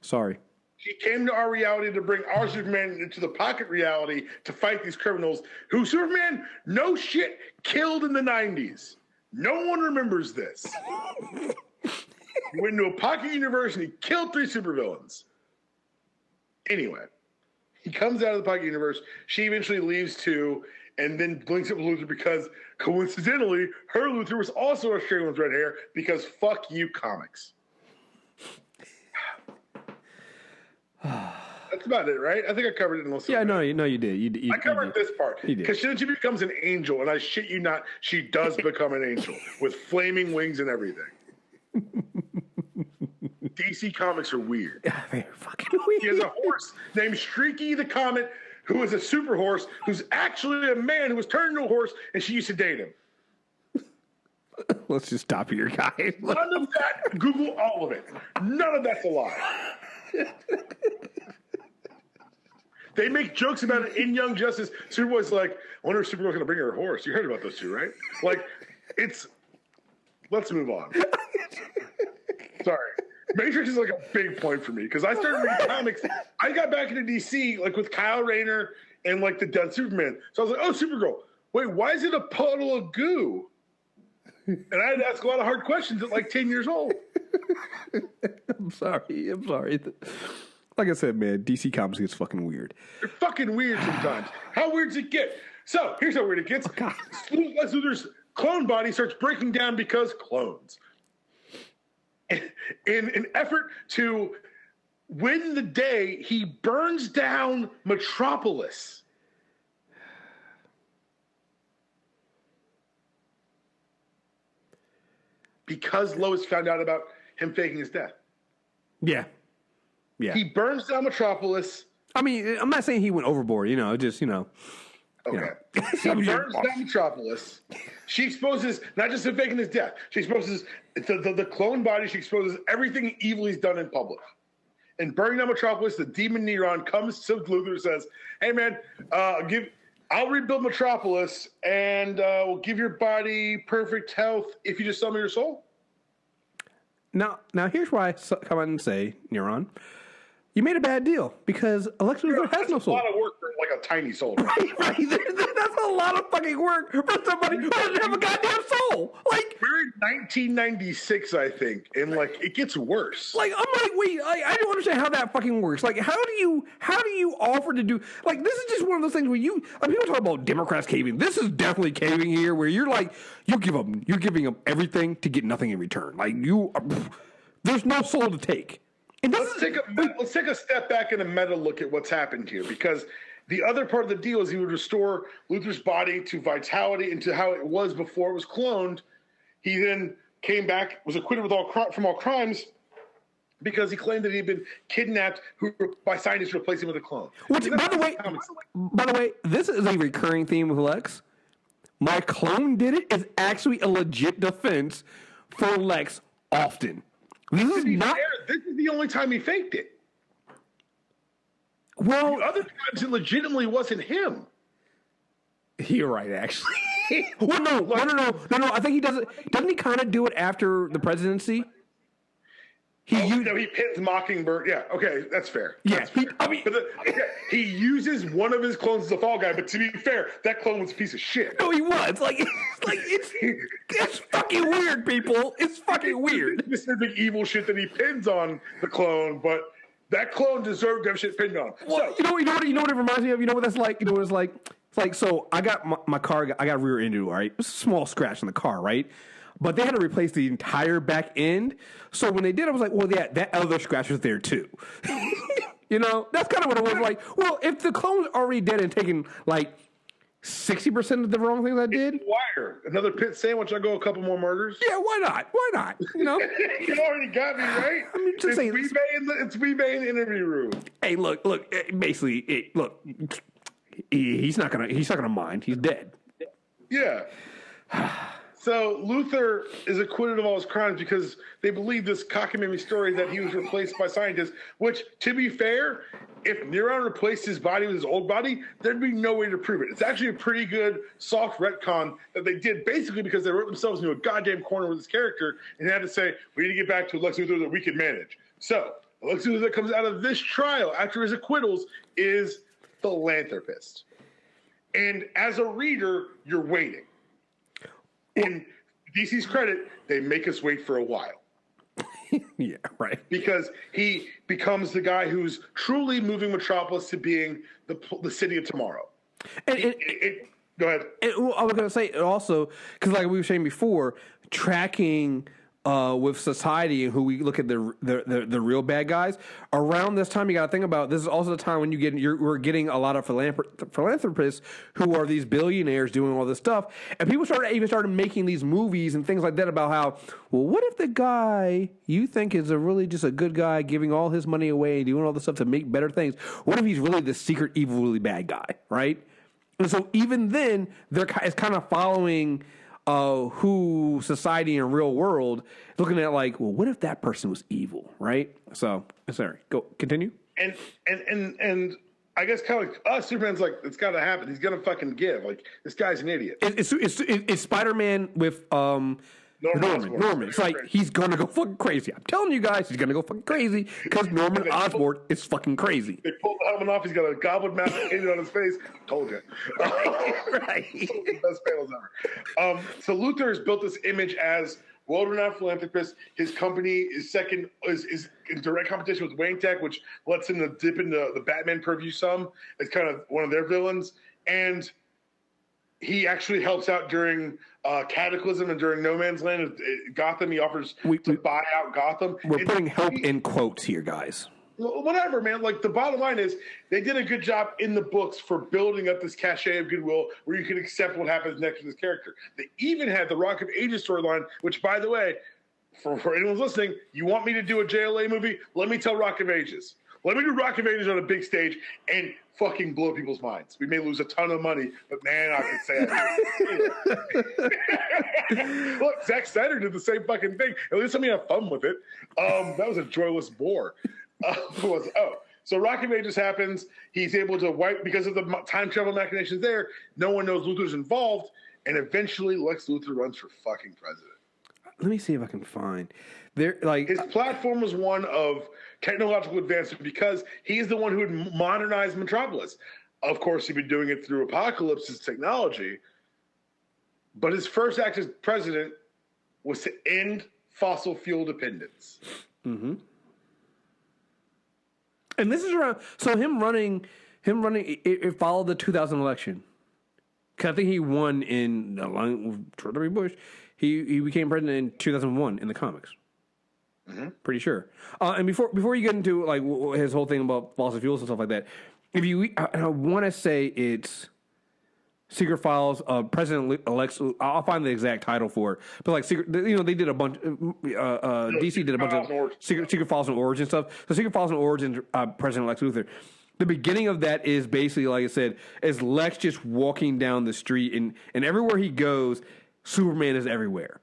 Sorry. She came to our reality to bring our Superman into the pocket reality to fight these criminals who Superman, no shit, killed in the 90s. No one remembers this. He went into a pocket universe and he killed 3 supervillains. Anyway, he comes out of the pocket universe. She eventually leaves too, and then links up with Luthor because, coincidentally, her Luthor was also Australian with red hair because fuck you, comics. That's about it, right? I think I covered it in most of it. Yeah, no, you did. I covered this part. Because then she becomes an angel, and I shit you not, she does become an angel with flaming wings and everything. DC Comics are weird. Yeah, they're fucking weird. He has a horse named Streaky the Comet, who is a super horse, who's actually a man who was turned into a horse, and she used to date him. Let's just stop here, guys. None of that, Google all of it. None of that's a lie. They make jokes about it in Young Justice. Superboy's like, I wonder if Supergirl's going to bring her a horse. You heard about those two, right? Like, let's move on. Sorry. Matrix is like a big point for me because I started reading comics. I got back into DC like with Kyle Rayner and like the Dead Superman. So I was like, oh, Supergirl. Wait, why is it a puddle of goo? And I had to ask a lot of hard questions at like 10 years old. I'm sorry. Like I said, man, DC Comics gets fucking weird. They're fucking weird sometimes. How weird does it get? So here's how weird it gets. Oh, Lex Luthor's clone body starts breaking down because clones. In an effort to win the day, he burns down Metropolis. Because Lois found out about him faking his death. Yeah. He burns down Metropolis. I mean, I'm not saying he went overboard, just. Okay. He burns down Metropolis. She exposes not just him faking his death. She exposes the clone body. She exposes everything evil he's done in public. And burning down Metropolis, the demon Neron comes to Luthor and says, "Hey man, I'll rebuild Metropolis and we'll give your body perfect health if you just sell me your soul." Now here's where I come out and say, Neron, you made a bad deal because Lex Luthor has no soul. That's a lot of work for like a tiny soul. Right. That's a lot of fucking work for somebody who doesn't have a goddamn soul. Like, we're in 1996, I think, and like it gets worse. Like, I'm like, wait, I don't understand how that fucking works. Like, how do you offer to do? Like, this is just one of those things where people talk about Democrats caving. This is definitely caving here, where you're like, you're giving up everything to get nothing in return. Like, there's no soul to take. Let's take a step back and a meta look at what's happened here, because the other part of the deal is he would restore Luthor's body to vitality and to how it was before it was cloned. He then came back, was acquitted from all crimes because he claimed that he'd been kidnapped by scientists replacing him with a clone. Which, by the way, this is a recurring theme with Lex. My clone did it is actually a legit defense for Lex often. This is the only time he faked it. Well, the other times it legitimately wasn't him. You're right, actually. Well, no. I think he does it. Doesn't he kind of do it after the presidency? He pins Mockingbird. Yeah, okay, that's fair. Yeah, he uses one of his clones as a fall guy. But to be fair, that clone was a piece of shit. No, he was. It's fucking weird, people. It's fucking weird. Specific evil shit that he pins on the clone, but that clone deserved to have shit pinned on him. Well, so, you know what it reminds me of? You know what that's like? You know what it's like? It's like, so I got my car. I got rear-ended, right? It's a small scratch in the car, right? But they had to replace the entire back end. So when they did, I was like, well, yeah, that other scratch was there too. That's kind of what it was like. Well, if the clone's already dead and taking like 60% of the wrong things I did. Wire. Another pit sandwich, I go a couple more murders. Yeah, why not? You already got me, right? I mean, just saying. It's Weebay in the interview room. Hey, look, basically, he's not gonna mind. He's dead. Yeah. So Luthor is acquitted of all his crimes because they believe this cockamamie story that he was replaced by scientists, which, to be fair, if Neron replaced his body with his old body, there'd be no way to prove it. It's actually a pretty good soft retcon that they did basically because they wrote themselves into a goddamn corner with this character and had to say, we need to get back to a Lex Luthor that we can manage. So the Lex Luthor that comes out of this trial after his acquittals is philanthropist. And as a reader, you're waiting. In DC's credit, they make us wait for a while. Yeah, right. Because he becomes the guy who's truly moving Metropolis to being the city of tomorrow. And go ahead. Well, I was going to say also, because like we were saying before, tracking with society and who we look at the real bad guys around this time, you got to think about this is also the time when we're getting a lot of philanthropists who are these billionaires doing all this stuff, and people started making these movies and things like that about how, well, what if the guy you think is really just a good guy giving all his money away and doing all this stuff to make better things, what if he's really the secret evil really bad guy, right? And so even then, it's kind of following who society and real world is looking at like, well, what if that person was evil, right? So, sorry, go continue. And I guess kind of like us, Superman's like, it's got to happen. He's gonna fucking give. Like, this guy's an idiot. It's Spider-Man with Norman. It's like he's gonna go fucking crazy. I'm telling you guys, he's gonna go fucking crazy because Norman Osborn is fucking crazy. They pulled the helmet off. He's got a goblin mask painted on his face. Told you. Right. The best panels ever. So Luthor has built this image as world-renowned philanthropist. His company is in direct competition with Wayne Tech, which lets him to dip into the Batman purview some. It's kind of one of their villains, and he actually helps out during Cataclysm and during No Man's Land. Gotham, he offers to buy out Gotham. We're putting help in quotes here, guys. Whatever, man. Like, the bottom line is they did a good job in the books for building up this cachet of goodwill where you can accept what happens next to this character. They even had the Rock of Ages storyline, which, by the way, for anyone listening, you want me to do a JLA movie? Let me tell Rock of Ages. Let me do Rock of Ages on a big stage and fucking blow people's minds. We may lose a ton of money, but man, I can say it. Look, Zack Snyder did the same fucking thing. At least let me have fun with it. That was a joyless bore. So Rock of Ages happens. He's able to wipe, because of the time travel machinations there, no one knows Luthor's involved, and eventually Lex Luthor runs for fucking president. Let me see if I can find his platform was one of technological advancement because he's the one who had modernized Metropolis. Of course, he'd been doing it through Apocalypse's technology, but his first act as president was to end fossil fuel dependence. Mm-hmm. And this is around. So him running. It followed the 2000 election. Because I think he won in along with George W. Bush. He became president in 2001 in the comics. Mm-hmm. Pretty sure. And before you get into like his whole thing about fossil fuels and stuff like that, I want to say it's Secret Files of President Lex. I'll find the exact title for it. But like they did a bunch. DC did a bunch of Secret Files and Origin stuff. So Secret Files and Origin, President Lex Luthor. The beginning of that is basically, like I said, is Lex just walking down the street, and everywhere he goes, Superman is everywhere.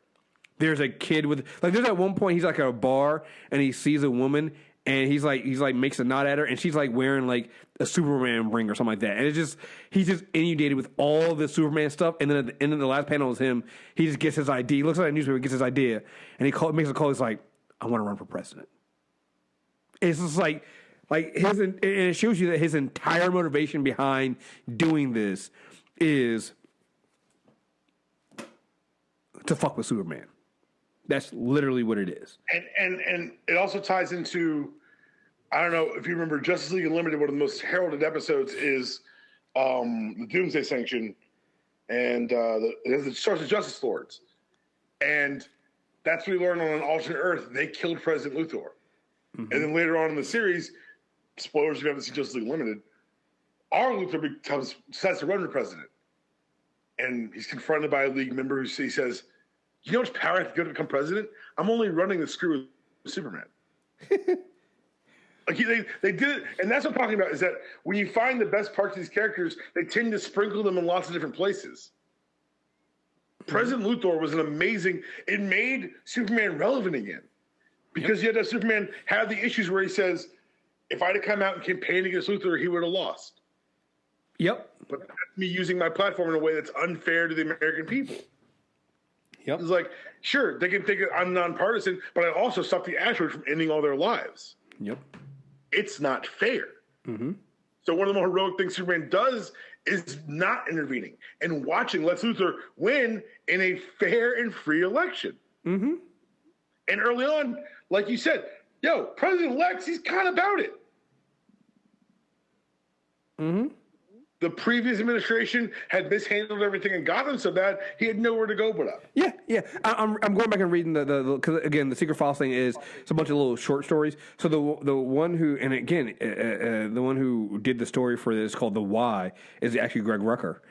There's a kid there's at one point he's like at a bar and he sees a woman and he's like makes a nod at her and she's like wearing like a Superman ring or something like that. And he's just inundated with all the Superman stuff. And then at the end of the last panel is him. He just gets his ID. He looks at a newspaper, gets his idea, and he makes a call. He's like, I want to run for president. It's just like and it shows you that his entire motivation behind doing this is to fuck with Superman. That's literally what it is. And it also ties into, I don't know if you remember, Justice League Unlimited, one of the most heralded episodes is the Doomsday Sanction, and it starts with Justice Lords. And that's what we learned on an alternate Earth. They killed President Luthor. Mm-hmm. And then later on in the series, spoilers if you haven't seen Justice League Unlimited, our Luthor decides to run for president. And he's confronted by a League member he says, you know how much power I have to go to become president? I'm only running the screw with Superman. Like they did it, and that's what I'm talking about, is that when you find the best parts of these characters, they tend to sprinkle them in lots of different places. President Luthor was it made Superman relevant again. Because you had to have Superman have the issues where he says, if I'd have come out and campaigned against Luthor, he would have lost. Yep. But that's me using my platform in a way that's unfair to the American people. Yep. It's like, sure, they can think I'm nonpartisan, but I also stop the asteroid from ending all their lives. Yep. It's not fair. Mm-hmm. So one of the more heroic things Superman does is not intervening and watching Lex Luthor win in a fair and free election. Mm-hmm. And early on, like you said, President Lex, he's kind of about it. Mm-hmm. The previous administration had mishandled everything in Gotham so bad he had nowhere to go but up. Yeah. I'm going back and reading because again the Secret Files thing is it's a bunch of little short stories. So the one who the one who did the story for this called The Why is actually Greg Rucka,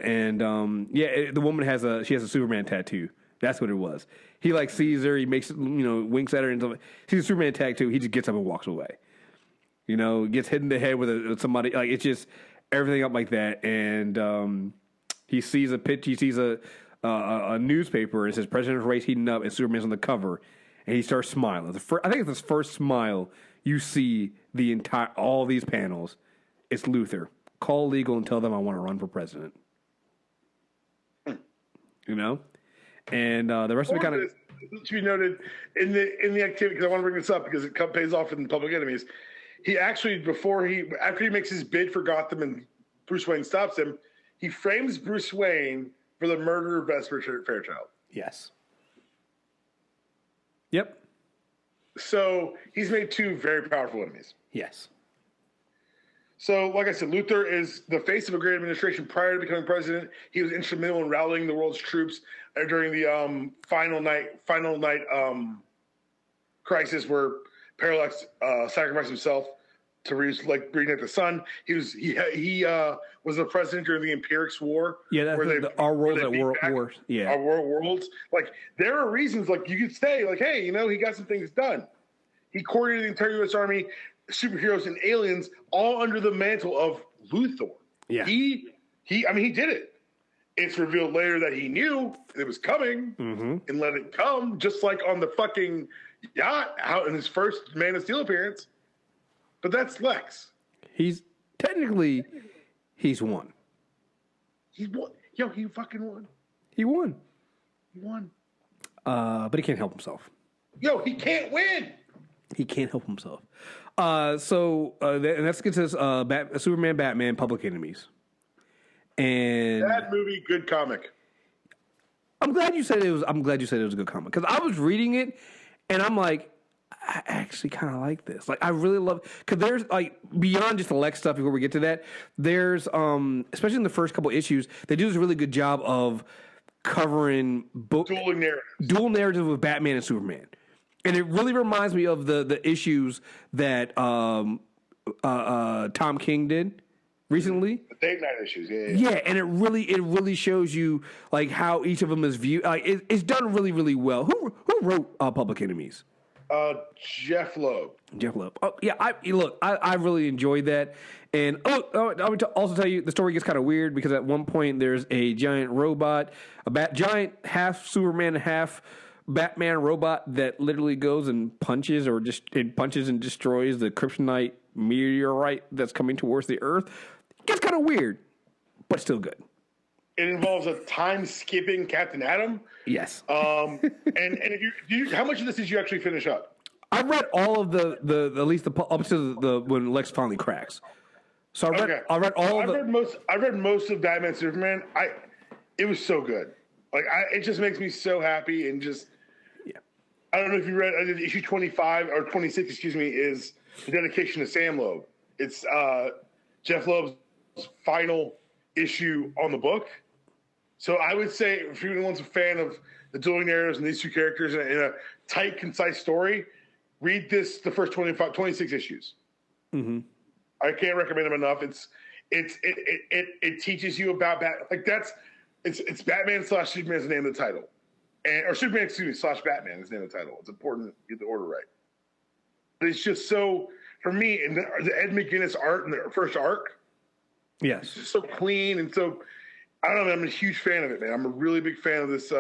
and the woman has a Superman tattoo. That's what it was. He like sees her, he makes winks at her, and sees a Superman tattoo. He just gets up and walks away. Gets hit in the head with somebody. Like it's just everything up like that, and he sees a pitch. He sees a newspaper. And it says "President's Race Heating Up," and Superman's on the cover, and he starts smiling. I think it's his first smile. You see all these panels. It's Luthor. Call legal and tell them I want to run for president. And the rest of it kind of to be noted in the activity, because I want to bring this up because it pays off in Public Enemies. He actually, after he makes his bid for Gotham and Bruce Wayne stops him, he frames Bruce Wayne for the murder of Vesper Fairchild. Yes. Yep. So he's made two very powerful enemies. Yes. So, like I said, Luthor is the face of a great administration. Prior to becoming president, he was instrumental in rallying the world's troops during the final night crisis where Parallax sacrificed himself to reignite the sun. He was the president during the Empiric's War. Yeah, our worlds at war. Yeah, our worlds. Like there are reasons. Like you could say, like, hey, he got some things done. He coordinated the entire U.S. Army, superheroes, and aliens all under the mantle of Luthor. Yeah, he did it. It's revealed later that he knew it was coming and let it come, just like on the fucking yacht out in his first Man of Steel appearance. But that's Lex. He's won. He won. He fucking won. He won. He won. But he can't help himself. He can't win. He can't help himself. And let's get to this, Superman, Batman, Public Enemies. And bad movie, good comic. I'm glad you said it was a good comic because I was reading it and I'm like, I actually kind of like this. Like, I really love because there's like beyond just the Lex stuff. Before we get to that, there's especially in the first couple issues, they do this really good job of covering dual narratives with Batman and Superman, and it really reminds me of the issues that Tom King did recently. The date night issues, yeah, and it really shows you like how each of them is viewed. Like it's done really, really well. Who wrote Public Enemies? Jeff Loeb. Oh, yeah. I really enjoyed that. And I would also tell you the story gets kind of weird because at one point there's a giant robot, giant half Superman, half Batman robot that literally goes and punches and destroys the kryptonite meteorite that's coming towards the Earth. It gets kind of weird, but still good. It involves a time-skipping Captain Atom. Yes. And if how much of this did you actually finish up? I read all of the at least up to the when Lex finally cracks. So I read all of the. I read most of Batman Superman. It was so good. Like it just makes me so happy and just. Yeah. I don't know if you read issue 25 or 26. Excuse me, is the dedication to Sam Loeb. It's Jeff Loeb's final issue on the book. So I would say if anyone's a fan of the dueling narratives and these two characters in a tight, concise story, read the first 26 issues. Mm-hmm. I can't recommend them enough. It teaches you about it's Batman / Superman is the name of the title, or Superman / Batman is the name of the title. It's important to get the order right. But it's just so for me, and the Ed McGuinness art in the first arc. Yes, it's just so clean and so. I don't know, man, I'm a huge fan of it, man. I'm a really big fan of this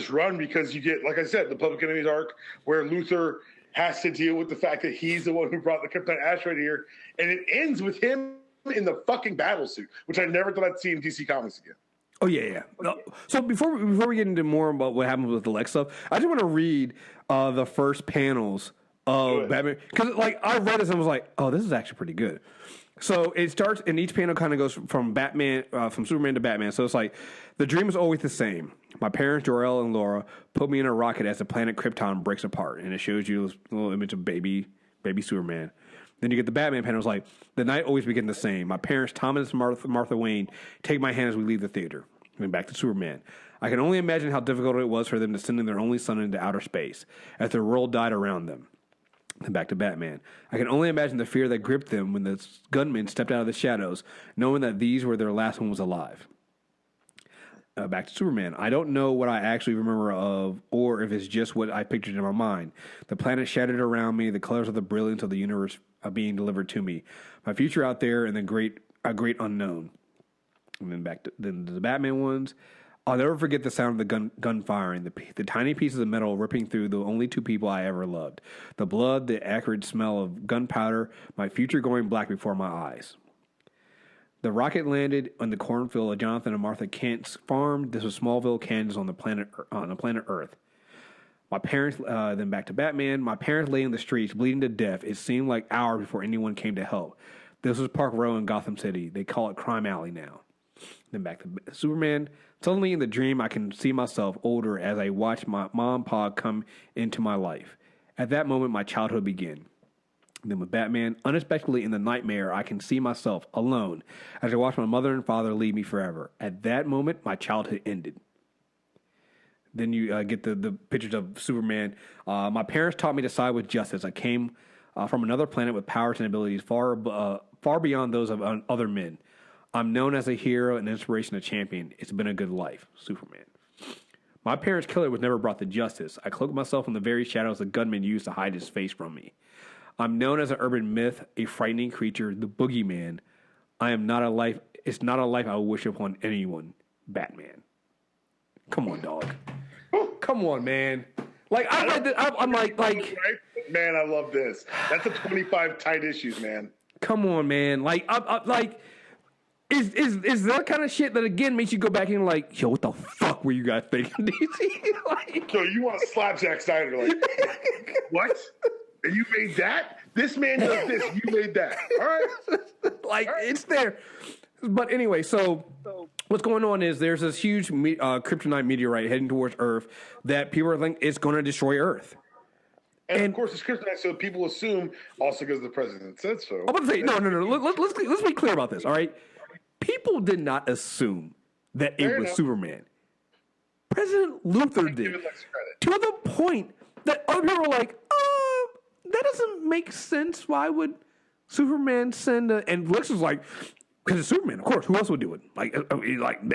run because you get, like I said, the Public Enemies arc where Luthor has to deal with the fact that he's the one who brought the Kryptonite asteroid here, and it ends with him in the fucking battle suit, which I never thought I'd see in DC Comics again. Oh yeah. No, so before we get into more about what happens with the Lex stuff, I just want to read the first panels of Batman because, like, I read this and was like, oh, this is actually pretty good. So it starts, and each panel kind of goes from Superman to Batman. So it's like, the dream is always the same. My parents, Jor-El and Laura, put me in a rocket as the planet Krypton breaks apart, and it shows you a little image of baby Superman. Then you get the Batman panel. It's like, the night always begins the same. My parents, Thomas and Martha Wayne, take my hand as we leave the theater. Then back to Superman. I can only imagine how difficult it was for them to send their only son into outer space as their world died around them. Then back to Batman. I can only imagine the fear that gripped them when the gunmen stepped out of the shadows, knowing that these were their last one was alive. Back to Superman. I don't know what I actually remember of, or if it's just what I pictured in my mind. The planet shattered around me, the colors of the brilliance of the universe are being delivered to me. My future out there, and the a great unknown. And then back to the Batman ones. I'll never forget the sound of the gun firing, the tiny pieces of metal ripping through the only two people I ever loved. The blood, the acrid smell of gunpowder, my future going black before my eyes. The rocket landed on the cornfield of Jonathan and Martha Kent's farm. This was Smallville, Kansas, on the planet Earth. My parents, then back to Batman. My parents lay in the streets, bleeding to death. It seemed like hours before anyone came to help. This was Park Row in Gotham City. They call it Crime Alley now. Then back to Superman. Suddenly in the dream, I can see myself older as I watch my mom and pa come into my life. At that moment, my childhood began. Then with Batman, unexpectedly in the nightmare, I can see myself alone as I watch my mother and father leave me forever. At that moment, my childhood ended. Then you get the pictures of Superman. My parents taught me to side with justice. I came from another planet with powers and abilities far beyond those of other men. I'm known as a hero, an inspiration, a champion. It's been a good life. Superman. My parents' killer was never brought to justice. I cloaked myself in the very shadows the gunman used to hide his face from me. I'm known as an urban myth, a frightening creature, the boogeyman. It's not a life I would wish upon anyone. Batman. Come on, dog. Come on, man. Like, I read this, I'm like, man, I love this. That's a 25 tight issues, man. Come on, man. Like, is that kind of shit that again makes you go back and like, yo, what the fuck were you guys thinking, DC? Like, yo, you want to slap Zack Snyder? Like, what? And you made that? This man does this. You made that. All right. Like, all right. It's there. But anyway, so what's going on is there's this huge kryptonite meteorite heading towards Earth that people are thinking it's going to destroy Earth. And of course, it's kryptonite, so people assume also because the president said so. I'm about to say, no. Let's be clear about this, all right? People did not assume that it was Superman. President Luthor did. To the point that other people were like, that doesn't make sense. Why would Superman send a... And Lex was like, because it's Superman, of course. Who else would do it?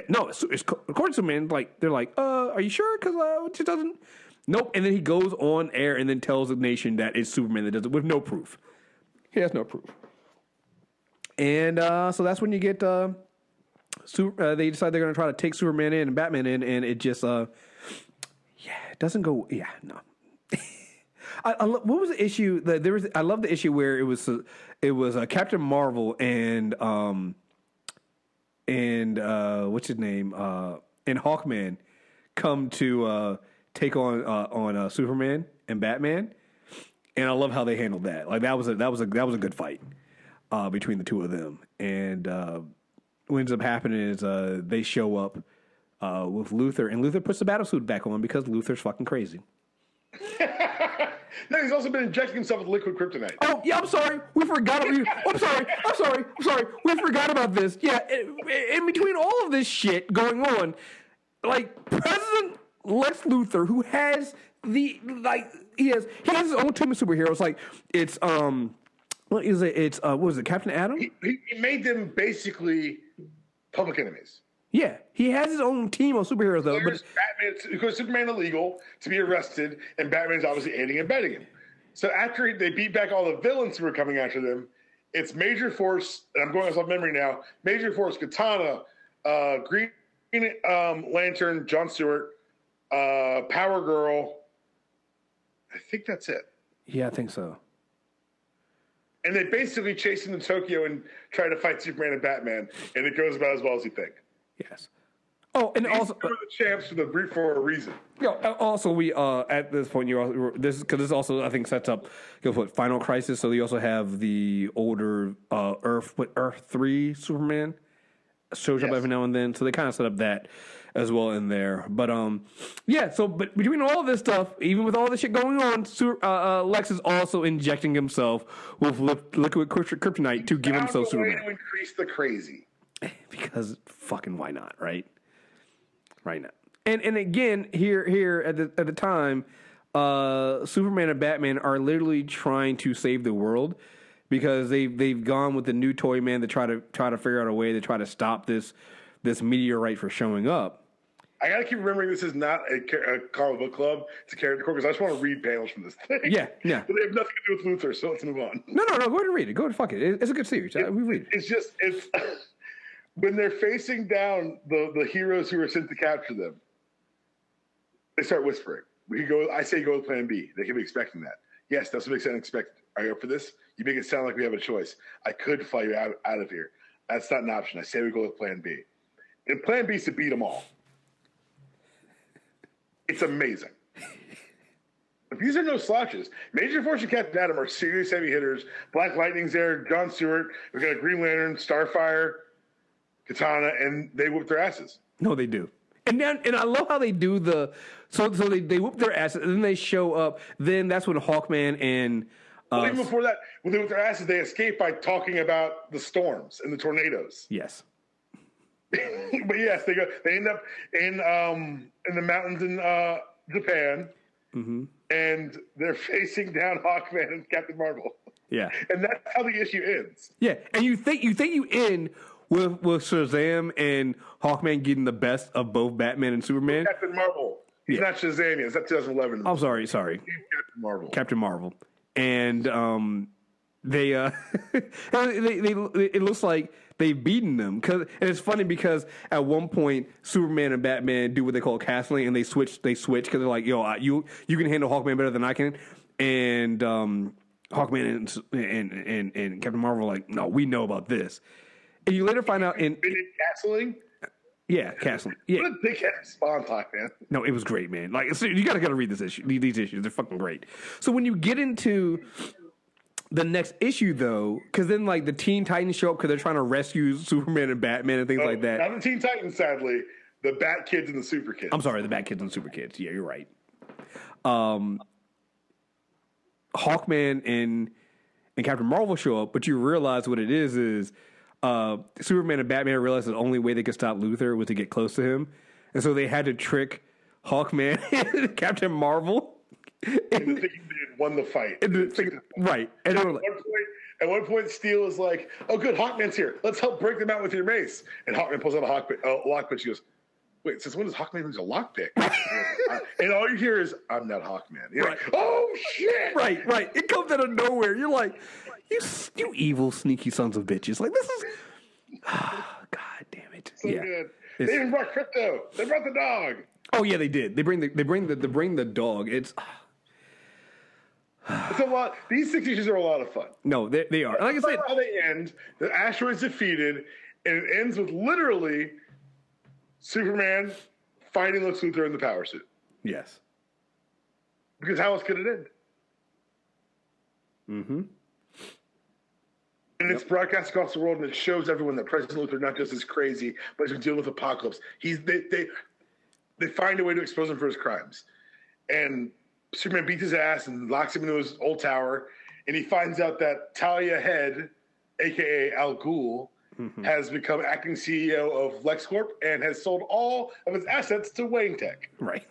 No, it's according to Superman, like, they're like, are you sure? Because it just doesn't... Nope. And then he goes on air and then tells the nation that it's Superman that does it with no proof. He has no proof. And so that's when you get... they decide they're going to try to take Superman in and Batman in, and it just... it doesn't go... Yeah, no. What was the issue? I love the issue where it was Captain Marvel and what's his name and Hawkman come to take on Superman and Batman, and I love how they handled that. Like that was a good fight between the two of them. And what ends up happening is they show up with Luthor, and Luthor puts the battlesuit back on because Luthor's fucking crazy. No, he's also been injecting himself with liquid kryptonite. Oh, yeah, I'm sorry. We forgot. I'm sorry. We forgot about this. Yeah, in between all of this shit going on, like President Lex Luthor, who has he has his own team of superheroes. Like it's what is it? It's what was it? Captain Atom. He made them basically public enemies. Yeah, he has his own team of superheroes, though. But Batman, because Superman illegal to be arrested, and Batman's obviously aiding and abetting him. So after they beat back all the villains who were coming after them, it's Major Force, and I'm going off memory now, Major Force, Katana, Green Lantern, John Stewart, Power Girl. I think that's it. Yeah, I think so. And they basically chase him to Tokyo and try to fight Superman and Batman, and it goes about as well as you think. Yes. Oh, and These also are the champs for a reason. Also, we at this point this also I think sets up Final Crisis. So you also have the older Earth 3 Superman shows up every now and then. So they kind of set up that as well in there. But yeah. So but between all this stuff, even with all this shit going on, Lex is also injecting himself with liquid kryptonite to give himself Superman. To increase the crazy. Because fucking why not, right? Right now. And again, here at the time, Superman and Batman are literally trying to save the world because they've gone with the new Toy Man to try to figure out a way to try to stop this meteorite from showing up. I gotta keep remembering this is not a comic book club; it's a character club because I just want to read panels from this thing. Yeah. But they have nothing to do with Luthor, so let's move on. No. Go ahead and read it. Go ahead, fuck it. It's a good series. We read it. It's when they're facing down the heroes who are sent to capture them. They start whispering. I say go with Plan B. They can be expecting that. Yes, that's what makes sense. Are you up for this? You make it sound like we have a choice. I could fly you out of here. That's not an option. I say we go with Plan B. And Plan B is to beat them all. It's amazing. But these are no slouches. Major Force and Captain Atom are serious heavy hitters. Black Lightning's there. John Stewart. We've got a Green Lantern, Starfire, Katana, and they whoop their asses. No, they do. And I love how they do so they whoop their asses and then they show up. Then that's when Hawkman and even before that, when they whip their asses, they escape by talking about the storms and the tornadoes. Yes. But yes, they end up in the mountains in Japan, and they're facing down Hawkman and Captain Marvel. Yeah, and that's how the issue ends. Yeah, and you think you end with Shazam and Hawkman getting the best of both Batman and Superman. Captain Marvel. He's not Shazam yet. It's not 2011. I'm sorry. He's Captain Marvel. Captain Marvel, and they it looks like they've beaten them. And it's funny because at one point Superman and Batman do what they call castling, and they switch because they're like, yo, you can handle Hawkman better than I can, and Hawkman and Captain Marvel are like, no, we know about this. And you later find out in castling. Yeah, castling. Yeah, what a dickhead Spawn talk, man. No, it was great, man. Like, so you gotta read this issue. These issues, they're fucking great. So when you get into the next issue, though, because then like the Teen Titans show up because they're trying to rescue Superman and Batman and things like that. Not the Teen Titans, sadly. The Bat Kids and the Super Kids. I'm sorry, the Bat Kids and Super Kids. Yeah, you're right. Hawkman and Captain Marvel show up, but you realize what it is Superman and Batman realized the only way they could stop Luthor was to get close to him. And so they had to trick Hawkman and Captain Marvel. And thinking they won the fight. Right. And at one point, Steel is like, oh, good, Hawkman's here. Let's help break them out with your mace. And Hawkman pulls out a lockpick. She goes, wait, since when does Hawkman use a lockpick? And all you hear is, I'm not Hawkman. You're like, oh, shit. Right. It comes out of nowhere. You're like, you evil, sneaky sons of bitches. Like, this is... God damn it. So good. They even brought Crypto. They brought the dog. Oh, yeah, they did. They bring the dog. It's a lot. These 6 issues are a lot of fun. No, they are. Like I said, how they end. The asteroid's defeated, and it ends with literally Superman fighting Lex Luthor in the power suit. Yes. Because how else could it end? Mm-hmm. And it's broadcast across the world, and it shows everyone that President Luthor not just is crazy, but he's been dealing with Apocalypse. They find a way to expose him for his crimes. And Superman beats his ass and locks him into his old tower, and he finds out that Talia Head, a.k.a. Al Ghul, has become acting CEO of LexCorp and has sold all of his assets to Wayne Tech. Right.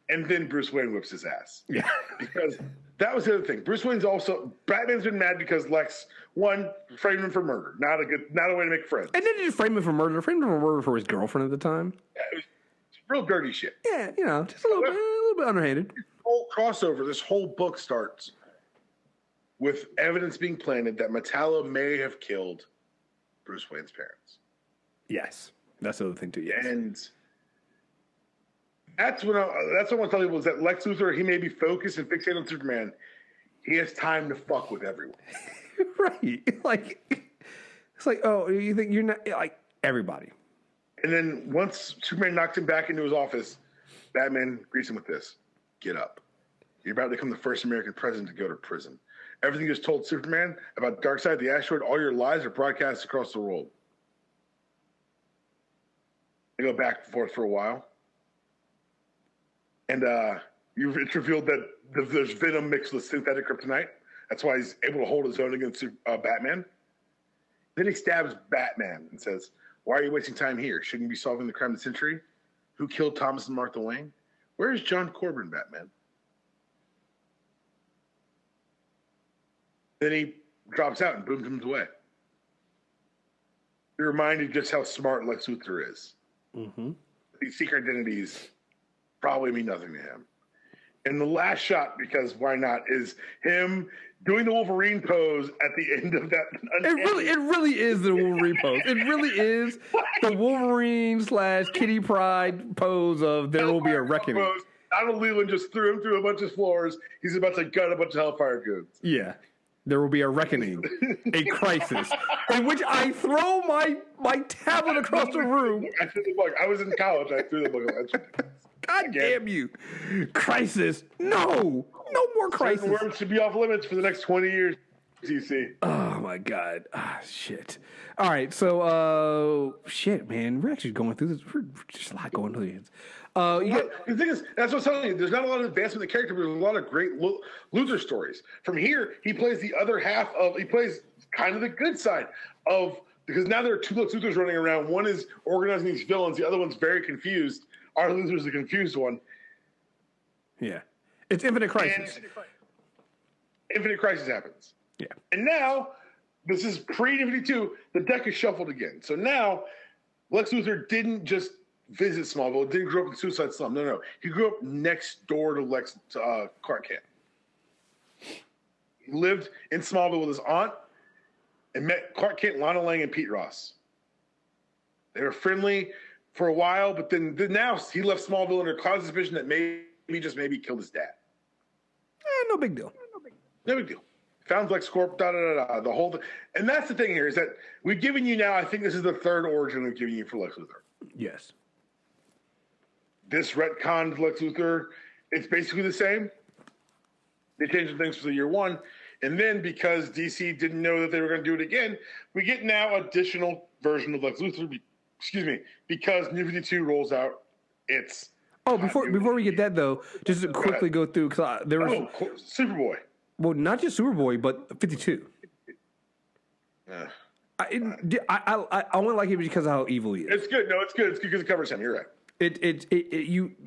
And then Bruce Wayne whips his ass. Yeah. Because that was the other thing. Batman's been mad because Lex, one, framed him for murder. Not a way to make friends. And then he just framed him for murder. Framed him for murder for his girlfriend at the time. Yeah, it was real dirty shit. Yeah, just a little bit underhanded. This whole crossover, this whole book starts with evidence being planted that Metallo may have killed Bruce Wayne's parents. Yes. That's the other thing, too, yes. And that's what I want to tell people is that Lex Luthor, he may be focused and fixated on Superman. He has time to fuck with everyone. Right. It's like, oh, you think you're not, like, everybody. And then once Superman knocks him back into his office, Batman greets him with this. Get up. You're about to become the first American president to go to prison. Everything you just told Superman about Darkseid, the asteroid, all your lies are broadcast across the world. They go back and forth for a while. And it's revealed that there's venom mixed with synthetic kryptonite. That's why he's able to hold his own against Batman. Then he stabs Batman and says, "Why are you wasting time here? Shouldn't you be solving the crime of the century? Who killed Thomas and Martha Wayne? Where is John Corbin, Batman?" Then he drops out and booms him away. You're reminded just how smart Lex Luthor is. Mm-hmm. These secret identities probably mean nothing to him. And the last shot, because why not, is him doing the Wolverine pose at the end of that. It really is the Wolverine pose. It really is the Wolverine / Kitty Pryde pose of there will be a reckoning. Donald Leland just threw him through a bunch of floors. He's about to gut a bunch of Hellfire goods. Yeah. There will be a reckoning, a crisis, in which I throw my tablet across the room. I threw the book. I was in college. I threw the book. God damn you. Crisis. No more crisis. Certain worms should be off limits for the next 20 years, DC. Oh, my God. Shit. All right. So, shit, man. We're actually going through this. We're just a lot going through this. The thing is, that's what I'm telling you. There's not a lot of advancement in the character, but there's a lot of great Luthor stories. From here, he plays the other half of, he plays kind of the good side of, because now there are two Lex Luthors running around. One is organizing these villains. The other one's very confused. Our Luthor's the confused one. Yeah. It's Infinite Crisis. Infinite Crisis happens. Yeah. And now, this is pre-Infinity 2, the deck is shuffled again. So now, Lex Luthor didn't just visit Smallville, didn't grow up in Suicide Slum. No. He grew up next door to Clark Kent. He lived in Smallville with his aunt and met Clark Kent, Lana Lang, and Pete Ross. They were friendly for a while, but then now he left Smallville under cloud suspicion that maybe killed his dad. No big deal. No big deal. Found LexCorp, the whole thing. And that's the thing here is that we've given you now, I think this is the third origin we've given you for Lex Luthor. Yes. This retconned Lex Luthor, it's basically the same. They changed some things for the year one. And then because DC didn't know that they were going to do it again, we get now additional version of Lex Luthor, because New 52 rolls out its... Oh, before we get that, though, just to quickly go through, because there was... Superboy. Well, not just Superboy, but 52. I only like it because of how evil he is. It's good. No, it's good. It's good because it covers him. You're right.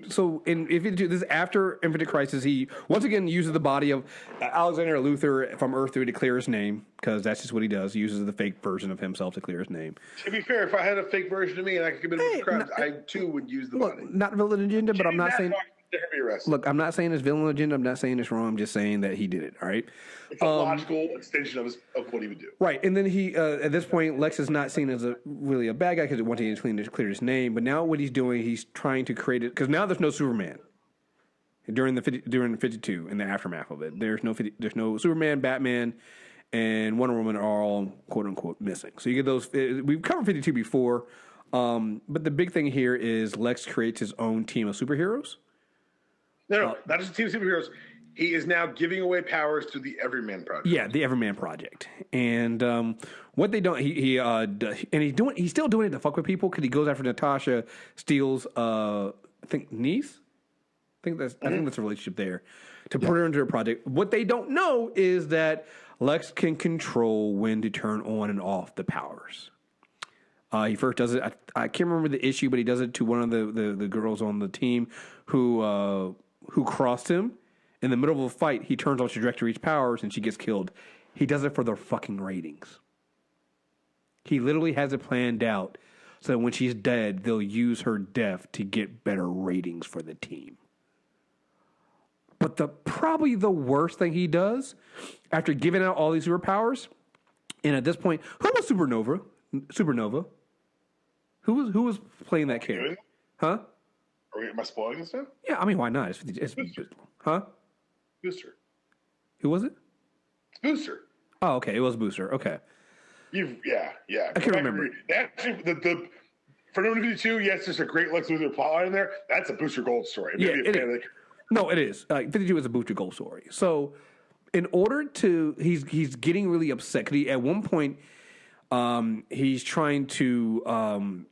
So in Infinity, this is after Infinite Crisis, he once again uses the body of Alexander Luthor from Earth 3 to clear his name, because that's just what he does. He uses the fake version of himself to clear his name. To be fair, if I had a fake version of me and I could commit a crimes, I too would use the body. Not villain agenda, but I'm not saying. Look, I'm not saying it's villain agenda. I'm not saying it's wrong. I'm just saying that he did it. All right. It's a logical extension of what he would do. Right, and then he at this point, Lex is not seen as really a bad guy because he wanted to clear his name. But now what he's doing, he's trying to create it because now there's no Superman during the 52 in the aftermath of it. There's no Superman, Batman, and Wonder Woman are all quote unquote missing. So you get those. We've covered 52 before, but the big thing here is Lex creates his own team of superheroes. No, not just a team of superheroes. He is now giving away powers to the Everyman Project. Yeah, the Everyman Project. And what they don't, he's still doing it to fuck with people because he goes after Natasha Steele's, I think niece. I think that's a relationship there to put her into a project. What they don't know is that Lex can control when to turn on and off the powers. He first does it. I can't remember the issue, but he does it to one of the girls on the team who crossed him. In the middle of a fight, he turns on trajectory's powers and she gets killed. He does it for their fucking ratings. He literally has it planned out so that when she's dead, they'll use her death to get better ratings for the team. But probably the worst thing he does after giving out all these superpowers, and at this point, who was Supernova? Who was playing that character? Huh? Am I spoiling this stuff? Yeah, I mean, why not? It's huh? Booster. Who was it? It's Booster. Oh, okay. It was Booster. Okay. Yeah. I can't remember. Actually, for No 52, yes, there's a great Lex Luthor plotline in there. That's a Booster Gold story. No, it is. 52 is a Booster Gold story. So, in order to, he's getting really upset because at one point, he's trying to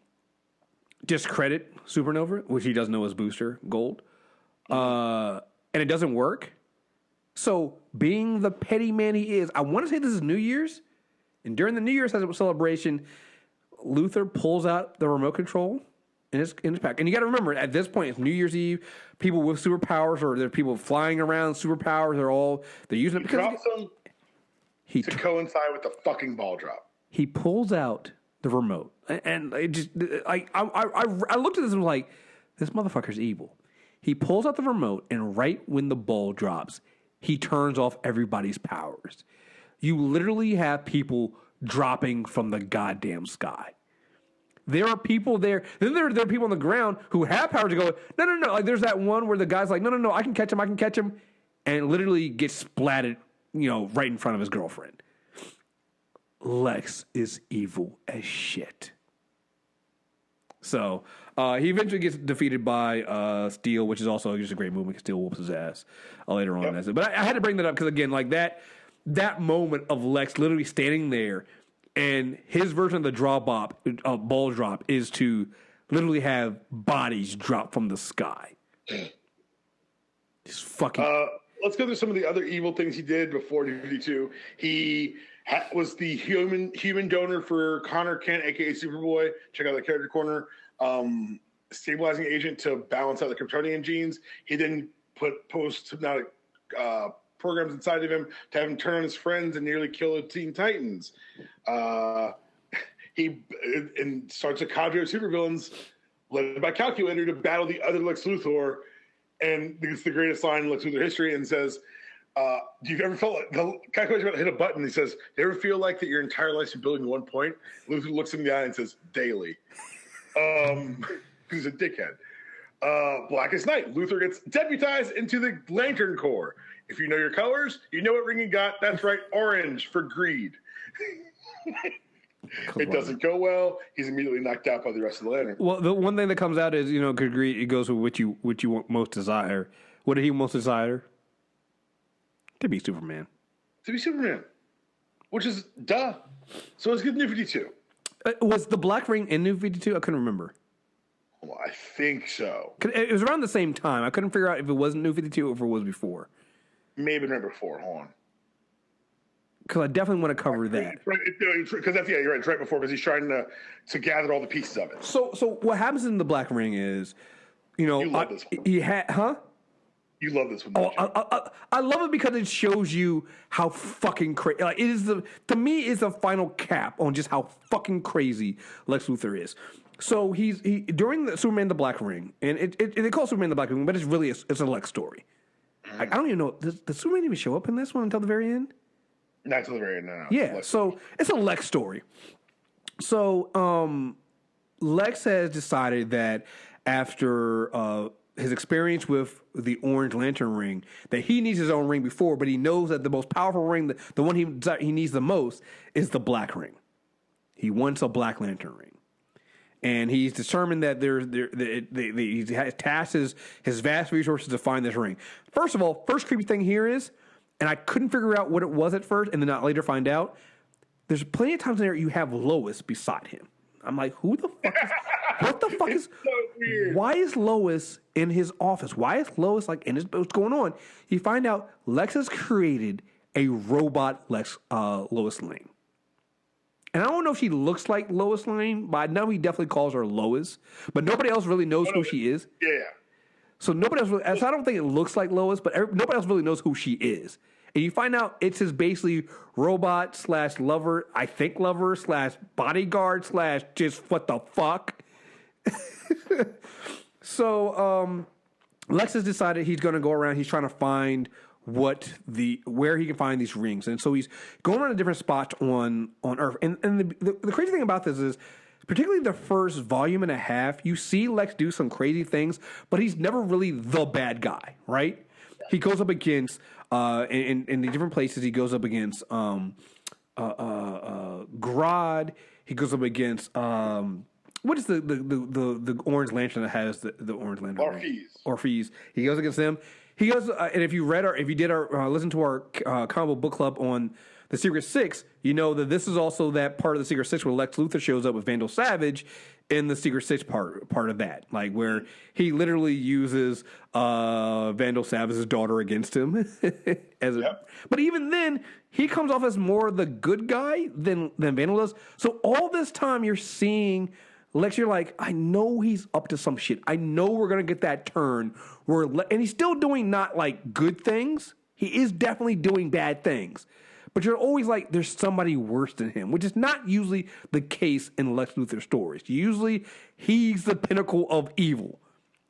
discredit Supernova, which he doesn't know is Booster Gold, and it doesn't work. So, being the petty man he is, I want to say this is New Year's, and during the New Year's celebration, Luthor pulls out the remote control in his pack. And you got to remember, at this point, it's New Year's Eve. People with superpowers, or there are people flying around superpowers. They're using it because drops them to coincide with the fucking ball drop. He pulls out the remote, and it just I looked at this and was like, this motherfucker's evil. He pulls out the remote, and right when the ball drops, he turns off everybody's powers. You literally have people dropping from the goddamn sky. There are people there. Then there are people on the ground who have powers to go, no. Like there's that one where the guy's like, no, I can catch him. And literally gets splatted, right in front of his girlfriend. Lex is evil as shit. So he eventually gets defeated by Steel, which is also just a great movement. Steel whoops his ass later on. Yep. But I had to bring that up because, again, like that moment of Lex literally standing there and his version of the ball drop is to literally have bodies drop from the sky. Just fucking... let's go through some of the other evil things he did before New 52. He was the human donor for Connor Kent, a.k.a. Superboy. Check out the character corner. Stabilizing agent to balance out the Kryptonian genes. He then put post-hypnotic programs inside of him to have him turn on his friends and nearly kill the Teen Titans. He starts a cadre of supervillains led by Calculator to battle the other Lex Luthor. And it's the greatest line in Lex Luthor history, and says, do you ever feel like the Calculator's about to hit a button? He says, do you ever feel like that your entire life's been building to one point? Luthor looks him in the eye and says, daily. Because he's a dickhead. Blackest Night. Luthor gets deputized into the Lantern Corps. If you know your colors, you know what ring you got. That's right, orange for greed. It doesn't go well. He's immediately knocked out by the rest of the Lantern. Well, the one thing that comes out is, greed. It goes with what you want most desire. What did he most desire? To be Superman. To be Superman. Which is duh. So it's good in New 52. Was the Black Ring in New 52? I couldn't remember. Well, I think so. It was around the same time. I couldn't figure out if it was New 52 or if it was before. Maybe right before. Hold on. Because I definitely want to cover that. Because that's you're right. It's right before because he's trying to gather all the pieces of it. So what happens in the Black Ring is, you love this one. You love this one. I love it because it shows you how fucking crazy. Like it is to me is the final cap on just how fucking crazy Lex Luthor is. So he during the Superman the Black Ring, and they call it Superman the Black Ring, but it's really it's a Lex story. I don't even know. Does Superman even show up in this one until the very end? Not until the very end. No. Yeah. So it's a Lex story. So Lex has decided that after his experience with the Orange Lantern ring, that he needs his own ring before, but he knows that the most powerful ring, the one he needs the most, is the Black Ring. He wants a Black Lantern ring. And he's determined that he tasked his vast resources to find this ring. First of all, first creepy thing here is, and I couldn't figure out what it was at first, and then I later find out, there's plenty of times in there you have Lois beside him. I'm like, who the fuck is... What the fuck is... So weird. Why is Lois in his office? Why is Lois what's going on? You find out Lex has created a robot Lois Lane. And I don't know if she looks like Lois Lane, but I know he definitely calls her Lois. But nobody else really knows who she is. Yeah. So nobody else really... So I don't think it looks like Lois, but nobody else really knows who she is. And you find out it's his basically robot / lover, I think lover / bodyguard / just what the fuck. So Lex has decided he's going to go around. He's trying to find where he can find these rings, and so he's going around to different spots on Earth. And the crazy thing about this is, particularly the first volume and a half, you see Lex do some crazy things, but he's never really the bad guy, right? He goes up against in the different places. He goes up against Grodd. He goes up against what is the Orange Lantern that has the Orange Lantern? Orpheus. Orpheus. He goes against them. He goes, and if you did listen to our combo book club on the Secret Six, you know that this is also that part of the Secret Six where Lex Luthor shows up with Vandal Savage in the Secret Six part of that, like where he literally uses Vandal Savage's daughter against him. But even then, he comes off as more the good guy than Vandal does. So all this time, you're seeing Lex. You're like, I know he's up to some shit. I know we're gonna get that turn and he's still doing not like good things. He is definitely doing bad things. But you're always like, there's somebody worse than him, which is not usually the case in Lex Luthor stories. Usually, he's the pinnacle of evil.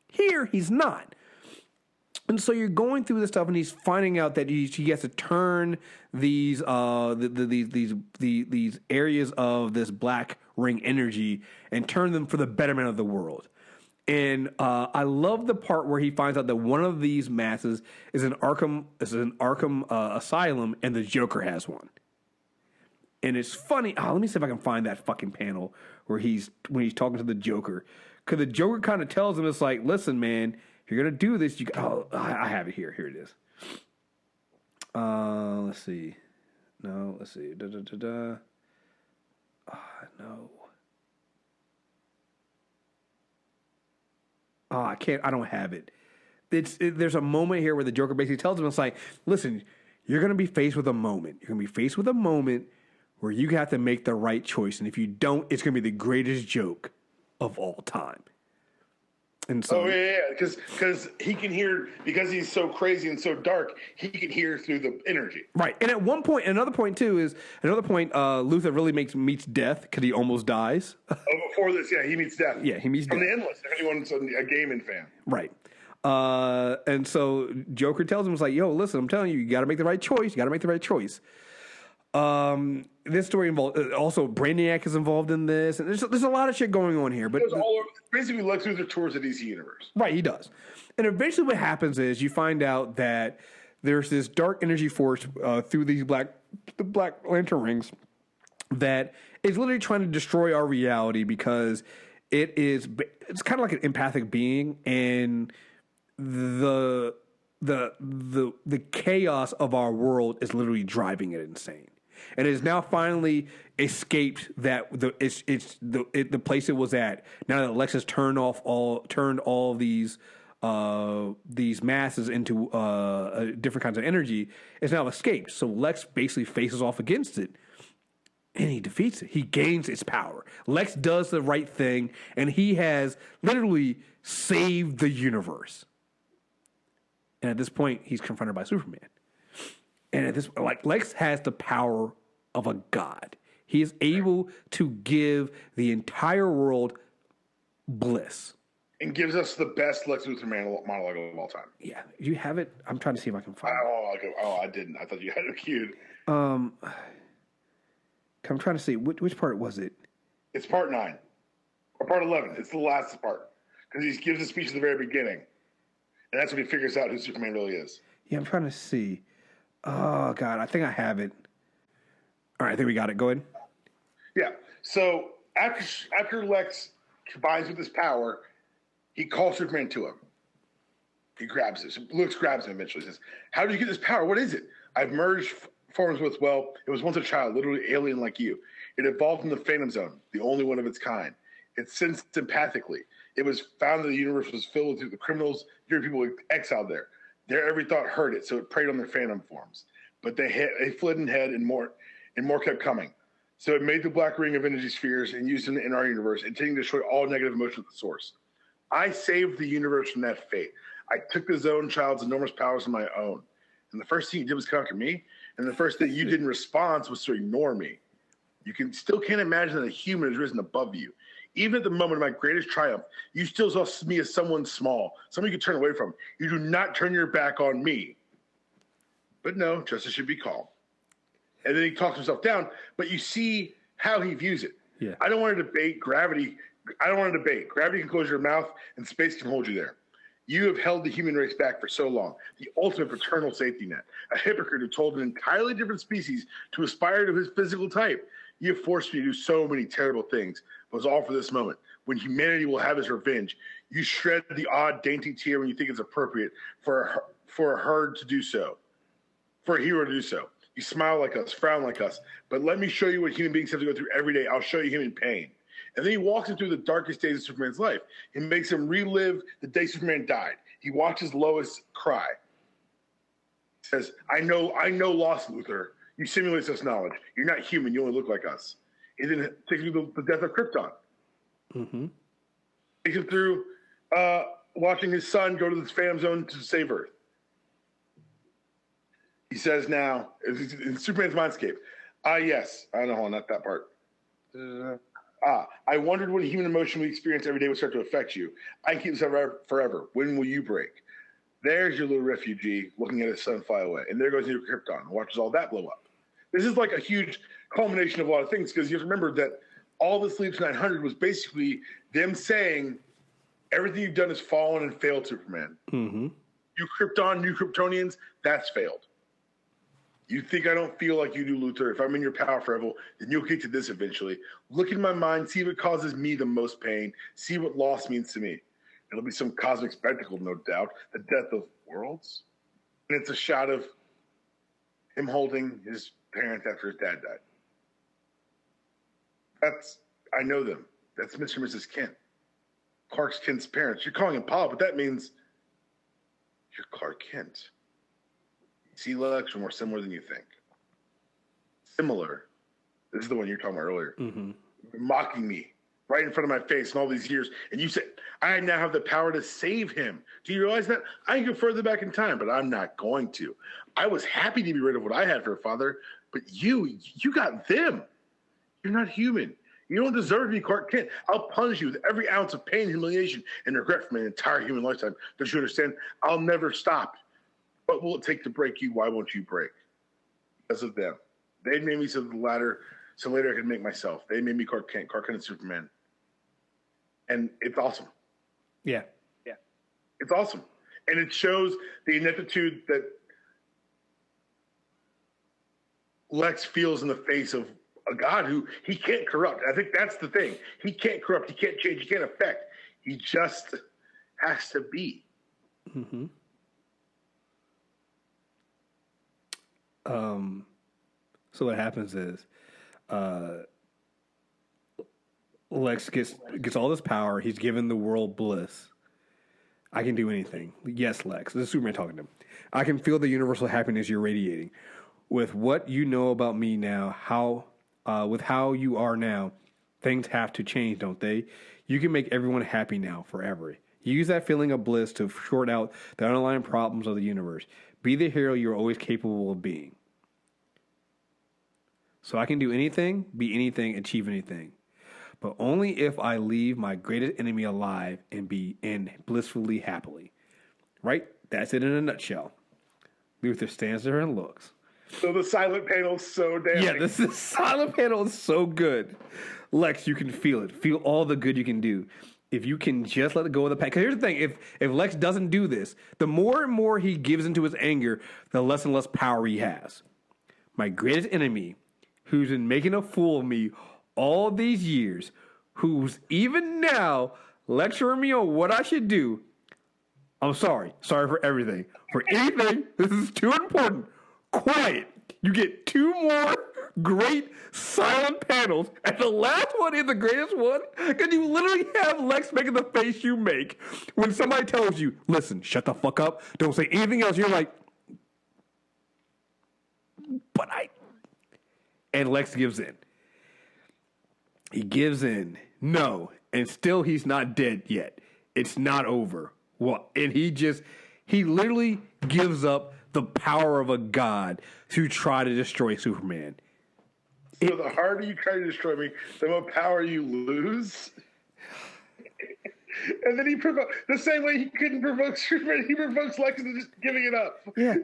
Here, he's not. And so you're going through this stuff, and he's finding out that he has to turn these these areas of this black ring energy and turn them for the betterment of the world. And I love the part where he finds out that one of these masses is an Arkham asylum, and the Joker has one. And it's funny. Let me see if I can find that fucking panel where when he's talking to the Joker, because the Joker kind of tells him, it's like, listen, man, if you're gonna do this, I have it here. Here it is. Let's see. No, let's see. No. Oh, I can't. I don't have it. There's a moment here where the Joker basically tells him, it's like, listen, you're going to be faced with a moment. You're going to be faced with a moment where you have to make the right choice. And if you don't, it's going to be the greatest joke of all time. And so, because he can hear, because he's so crazy and so dark, he can hear through the energy. Right. And at another point, Luthor really meets death because he almost dies. Before this, he meets death. Yeah, he meets From death. the Endless, if anyone's a gaming fan. Right. And so Joker tells him, it's like, yo, listen, I'm telling you, you got to make the right choice. You got to make the right choice. This story involved also Brainiac is involved in this, and there's a lot of shit going on here. But basically, Lex Luthor tours the DC universe. Right, he does. And eventually, what happens is you find out that there's this dark energy force through the Black Lantern rings that is literally trying to destroy our reality because it's kind of like an empathic being, and the chaos of our world is literally driving it insane. And it has now finally escaped the place it was at. Now that Lex has turned all these masses into different kinds of energy, it's now escaped. So Lex basically faces off against it, and he defeats it. He gains its power. Lex does the right thing, and he has literally saved the universe. And at this point, he's confronted by Superman. And at this, Lex has the power of a god. He is able to give the entire world bliss. And gives us the best Lex Luthor monologue of all time. Yeah. You have it? I'm trying to see if I can find it. I didn't. I thought you had it queued. I'm trying to see. Which part was it? It's part 9. Or part 11. It's the last part. Because he gives a speech at the very beginning. And that's when he figures out who Superman really is. Yeah, I'm trying to see. Oh, God, I think I have it. All right, I think we got it. Go ahead. Yeah. So after Lex combines with his power, he calls Superman to him. He grabs it. So Lex grabs him eventually. He says, how did you get this power? What is it? I've merged forms with, it was once a child, literally alien like you. It evolved from the Phantom Zone, the only one of its kind. It sensed empathically. It was found that the universe was filled with the criminals, people exiled there. Their every thought hurt it, so it preyed on their phantom forms. But they fled and hid, and more kept coming. So it made the black ring of energy spheres and used them in our universe, intending to destroy all negative emotions at the source. I saved the universe from that fate. I took the Zone Child's enormous powers of my own. And the first thing you did was conquer me, and the first thing you did in response was to ignore me. You still can't imagine that a human has risen above you. Even at the moment of my greatest triumph, you still saw me as someone small, someone you could turn away from. You do not turn your back on me. But no, justice should be called. And then he talks himself down, but you see how he views it. Yeah. I don't want to debate gravity. Gravity can close your mouth, and space can hold you there. You have held the human race back for so long, the ultimate paternal safety net, a hypocrite who told an entirely different species to aspire to his physical type. You have forced me to do so many terrible things, but it's all for this moment, when humanity will have his revenge. You shred the odd, dainty tear when you think it's appropriate for for her to do so, for a hero to do so. You smile like us, frown like us, but let me show you what human beings have to go through every day. I'll show you him in pain. And then he walks him through the darkest days of Superman's life. He makes him relive the day Superman died. He watches Lois cry. He says, I know lost, Luthor. You simulate such knowledge. You're not human. You only look like us. He then takes you through the death of Krypton. Mm-hmm. Takes him through watching his son go to the Phantom Zone to save Earth. He says now, in Superman's mindscape, yes. I don't know, not that part. I wondered when human emotion we experience every day would start to affect you. I can keep this forever. When will you break? There's your little refugee looking at his son fly away. And there goes your Krypton and watches all that blow up. This is like a huge culmination of a lot of things, because you have to remember that all this leads to 900 was basically them saying everything you've done has fallen and failed, Superman. Mm-hmm. You Krypton, you Kryptonians, that's failed. You think I don't feel like you do, Luthor? If I'm in your power forever, then you'll get to this eventually. Look in my mind, see what causes me the most pain, see what loss means to me. It'll be some cosmic spectacle, no doubt, the death of worlds. And it's a shot of him holding his parents after his dad died. I know them. That's Mr. and Mrs. Kent. Clark Kent's parents. You're calling him Pa, but that means you're Clark Kent. See, Lex, are more similar than you think. Similar. This is the one you were talking about earlier. Mm-hmm. Mocking me right in front of my face in all these years. And you said, I now have the power to save him. Do you realize that? I can go further back in time, but I'm not going to. I was happy to be rid of what I had for a father, but you got them. You're not human. You don't deserve to be Clark Kent. I'll punish you with every ounce of pain, humiliation, and regret for my entire human lifetime. Don't you understand? I'll never stop. What will it take to break you? Why won't you break? Because of them. They made me so later I could make myself. They made me Clark Kent and Superman. And it's awesome. Yeah. It's awesome. And it shows the ineptitude that Lex feels in the face of a God who he can't corrupt. I think that's the thing. He can't corrupt. He can't change. He can't affect. He just has to be. Mm-hmm. So what happens is, Lex gets all this power. He's given the world bliss. I can do anything. Yes, Lex. This is Superman talking to him. I can feel the universal happiness you're radiating. With what you know about me now, with how you are now, things have to change, don't they? You can make everyone happy now, forever. Use that feeling of bliss to sort out the underlying problems of the universe. Be the hero you're always capable of being. So I can do anything, be anything, achieve anything. But only if I leave my greatest enemy alive and be in blissfully happily. Right? That's it in a nutshell. Luthor stands there and looks. So the silent panel is so damn. Yeah, this silent panel is so good. Lex, you can feel it. Feel all the good you can do. If you can just let go of the past. Because here's the thing. If Lex doesn't do this, the more and more he gives into his anger, the less and less power he has. My greatest enemy, who's been making a fool of me all these years, who's even now lecturing me on what I should do. I'm sorry. Sorry for everything. For anything, this is too important. Quiet. You get 2 more great silent panels, and the last one is the greatest one because you literally have Lex making the face you make when somebody tells you, listen, shut the fuck up, don't say anything else. You're like, but and Lex gives in. He gives in. No. And still he's not dead yet. It's not over. What? And he literally gives up the power of a god to try to destroy Superman. So the harder you try to destroy me, the more power you lose. And then he provokes, the same way he couldn't provoke Superman, he provokes Lex into just giving it up. Yeah.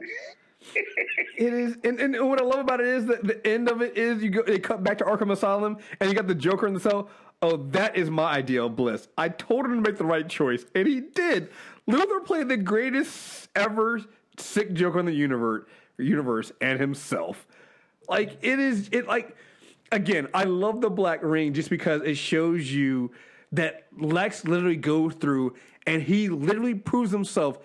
It is, and what I love about it is that the end of it is they cut back to Arkham Asylum, and you got the Joker in the cell. Oh, that is my idea of bliss. I told him to make the right choice, and he did. Luthor played the greatest ever sick Joker in the universe, and himself. Like again, I love the Black Ring just because it shows you that Lex literally goes through, and he literally proves himself.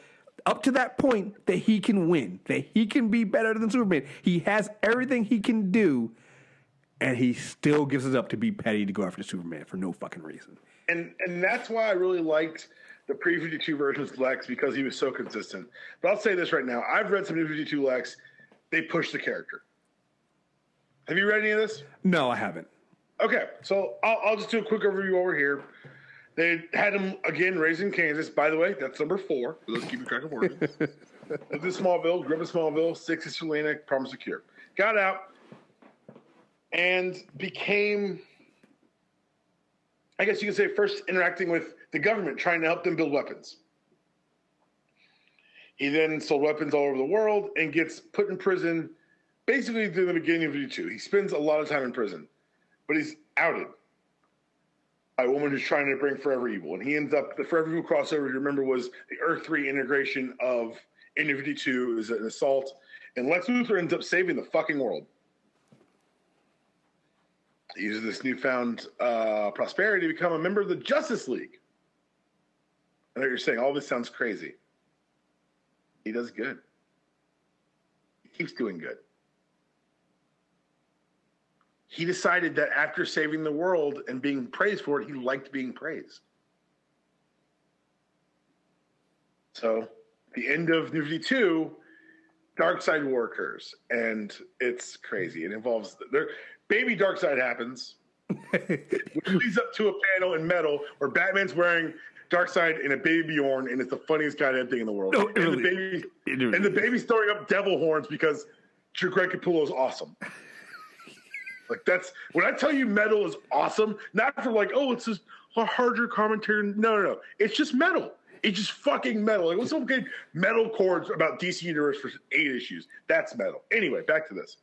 up to that point that he can win, that he can be better than Superman. He has everything he can do, and he still gives it up to be petty to go after Superman for no fucking reason. And that's why I really liked the pre-52 versions of Lex, because he was so consistent. But I'll say this right now. I've read some new 52 Lex. They push the character. Have you read any of this? No, I haven't. Okay, so I'll just do a quick overview over here. They had him, again, raised in Kansas. By the way, that's number 4. For those keeping track of organs. Lived in Smallville, grew up in Smallville, 6 is Selena, promised a cure. Got out and became, I guess you could say, first interacting with the government, trying to help them build weapons. He then sold weapons all over the world and gets put in prison basically through the beginning of 52. He spends a lot of time in prison, but he's outed by a woman who's trying to bring Forever Evil. And he ends up, the Forever Evil crossover, if you remember, was the Earth 3 integration of New 52 is an assault. And Lex Luthor ends up saving the fucking world. He uses this newfound prosperity to become a member of the Justice League. I know you're saying, all this sounds crazy. He does good. He keeps doing good. He decided that after saving the world and being praised for it, he liked being praised. So, the end of New 52, Darkseid War occurs, and it's crazy. It involves baby Darkseid happens, which leads up to a panel in Metal where Batman's wearing Darkseid in a baby Bjorn, and it's the funniest goddamn thing in the world. No, and the baby's throwing up devil horns because Greg Capullo is awesome. Like, that's when I tell you Metal is awesome, not for like, oh, it's just a harder commentary. No. It's just Metal. It's just fucking Metal. Like, what's some good Metal chords about DC Universe for 8 issues? That's Metal. Anyway, back to this.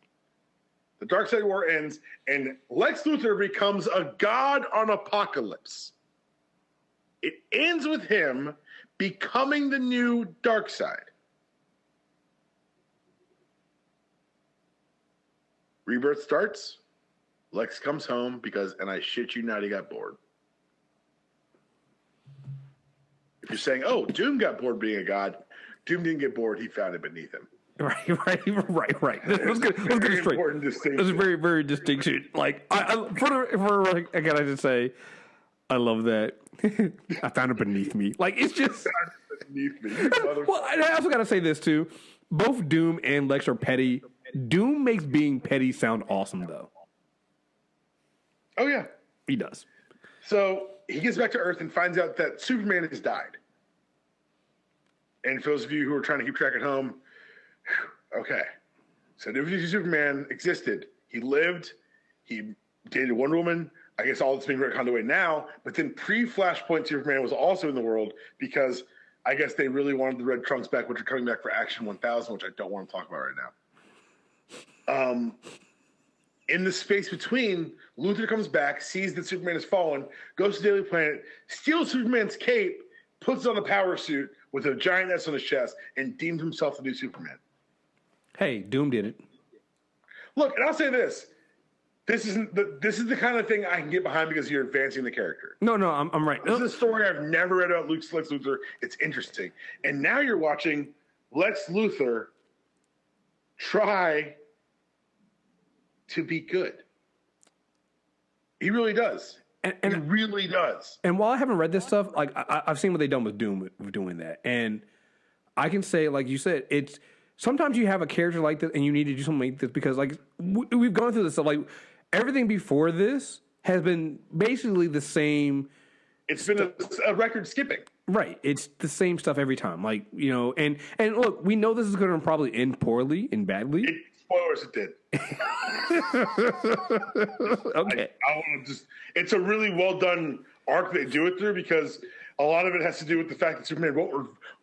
The Darkseid War ends, and Lex Luthor becomes a god on Apocalypse. It ends with him becoming the new Darkseid. Rebirth starts. Lex comes home because, and I shit you not, he got bored. If you're saying, oh, Doom got bored being a god, Doom didn't get bored. He found it beneath him. Right. Let's get it straight. Important distinction. It's a very, very distinction. Like, again, I just say, I love that. I found it beneath me. Like, it's just beneath me. Well, I also got to say this too. Both Doom and Lex are petty. Doom makes being petty sound awesome, though. Oh, yeah. He does. So he gets back to Earth and finds out that Superman has died. And for those of you who are trying to keep track at home, okay. So New Superman existed. He lived. He dated Wonder Woman. I guess all that's being retconned away now. But then pre-Flashpoint Superman was also in the world because I guess they really wanted the Red Trunks back, which are coming back for Action 1000, which I don't want to talk about right now. In the space between, Luthor comes back, sees that Superman has fallen, goes to Daily Planet, steals Superman's cape, puts on a power suit with a giant S on his chest, and deems himself the new Superman. Hey, Doom did it. Look, and I'll say this. This is the kind of thing I can get behind because you're advancing the character. No, I'm right. This is a story I've never read about Lex Luthor. It's interesting. And now you're watching Lex Luthor try to be good. He really does. And he really does. And while I haven't read this stuff, like I've seen what they've done with Doom with doing that. And I can say, like you said, it's sometimes you have a character like this and you need to do something like this because like we've gone through this stuff. Like everything before this has been basically the same. It's been a record skipping. Right. It's the same stuff every time. Like, you know, and look, we know this is going to probably end poorly and badly. Spoilers, it did. Okay. I want to just, it's a really well done arc they do it through because a lot of it has to do with the fact that Superman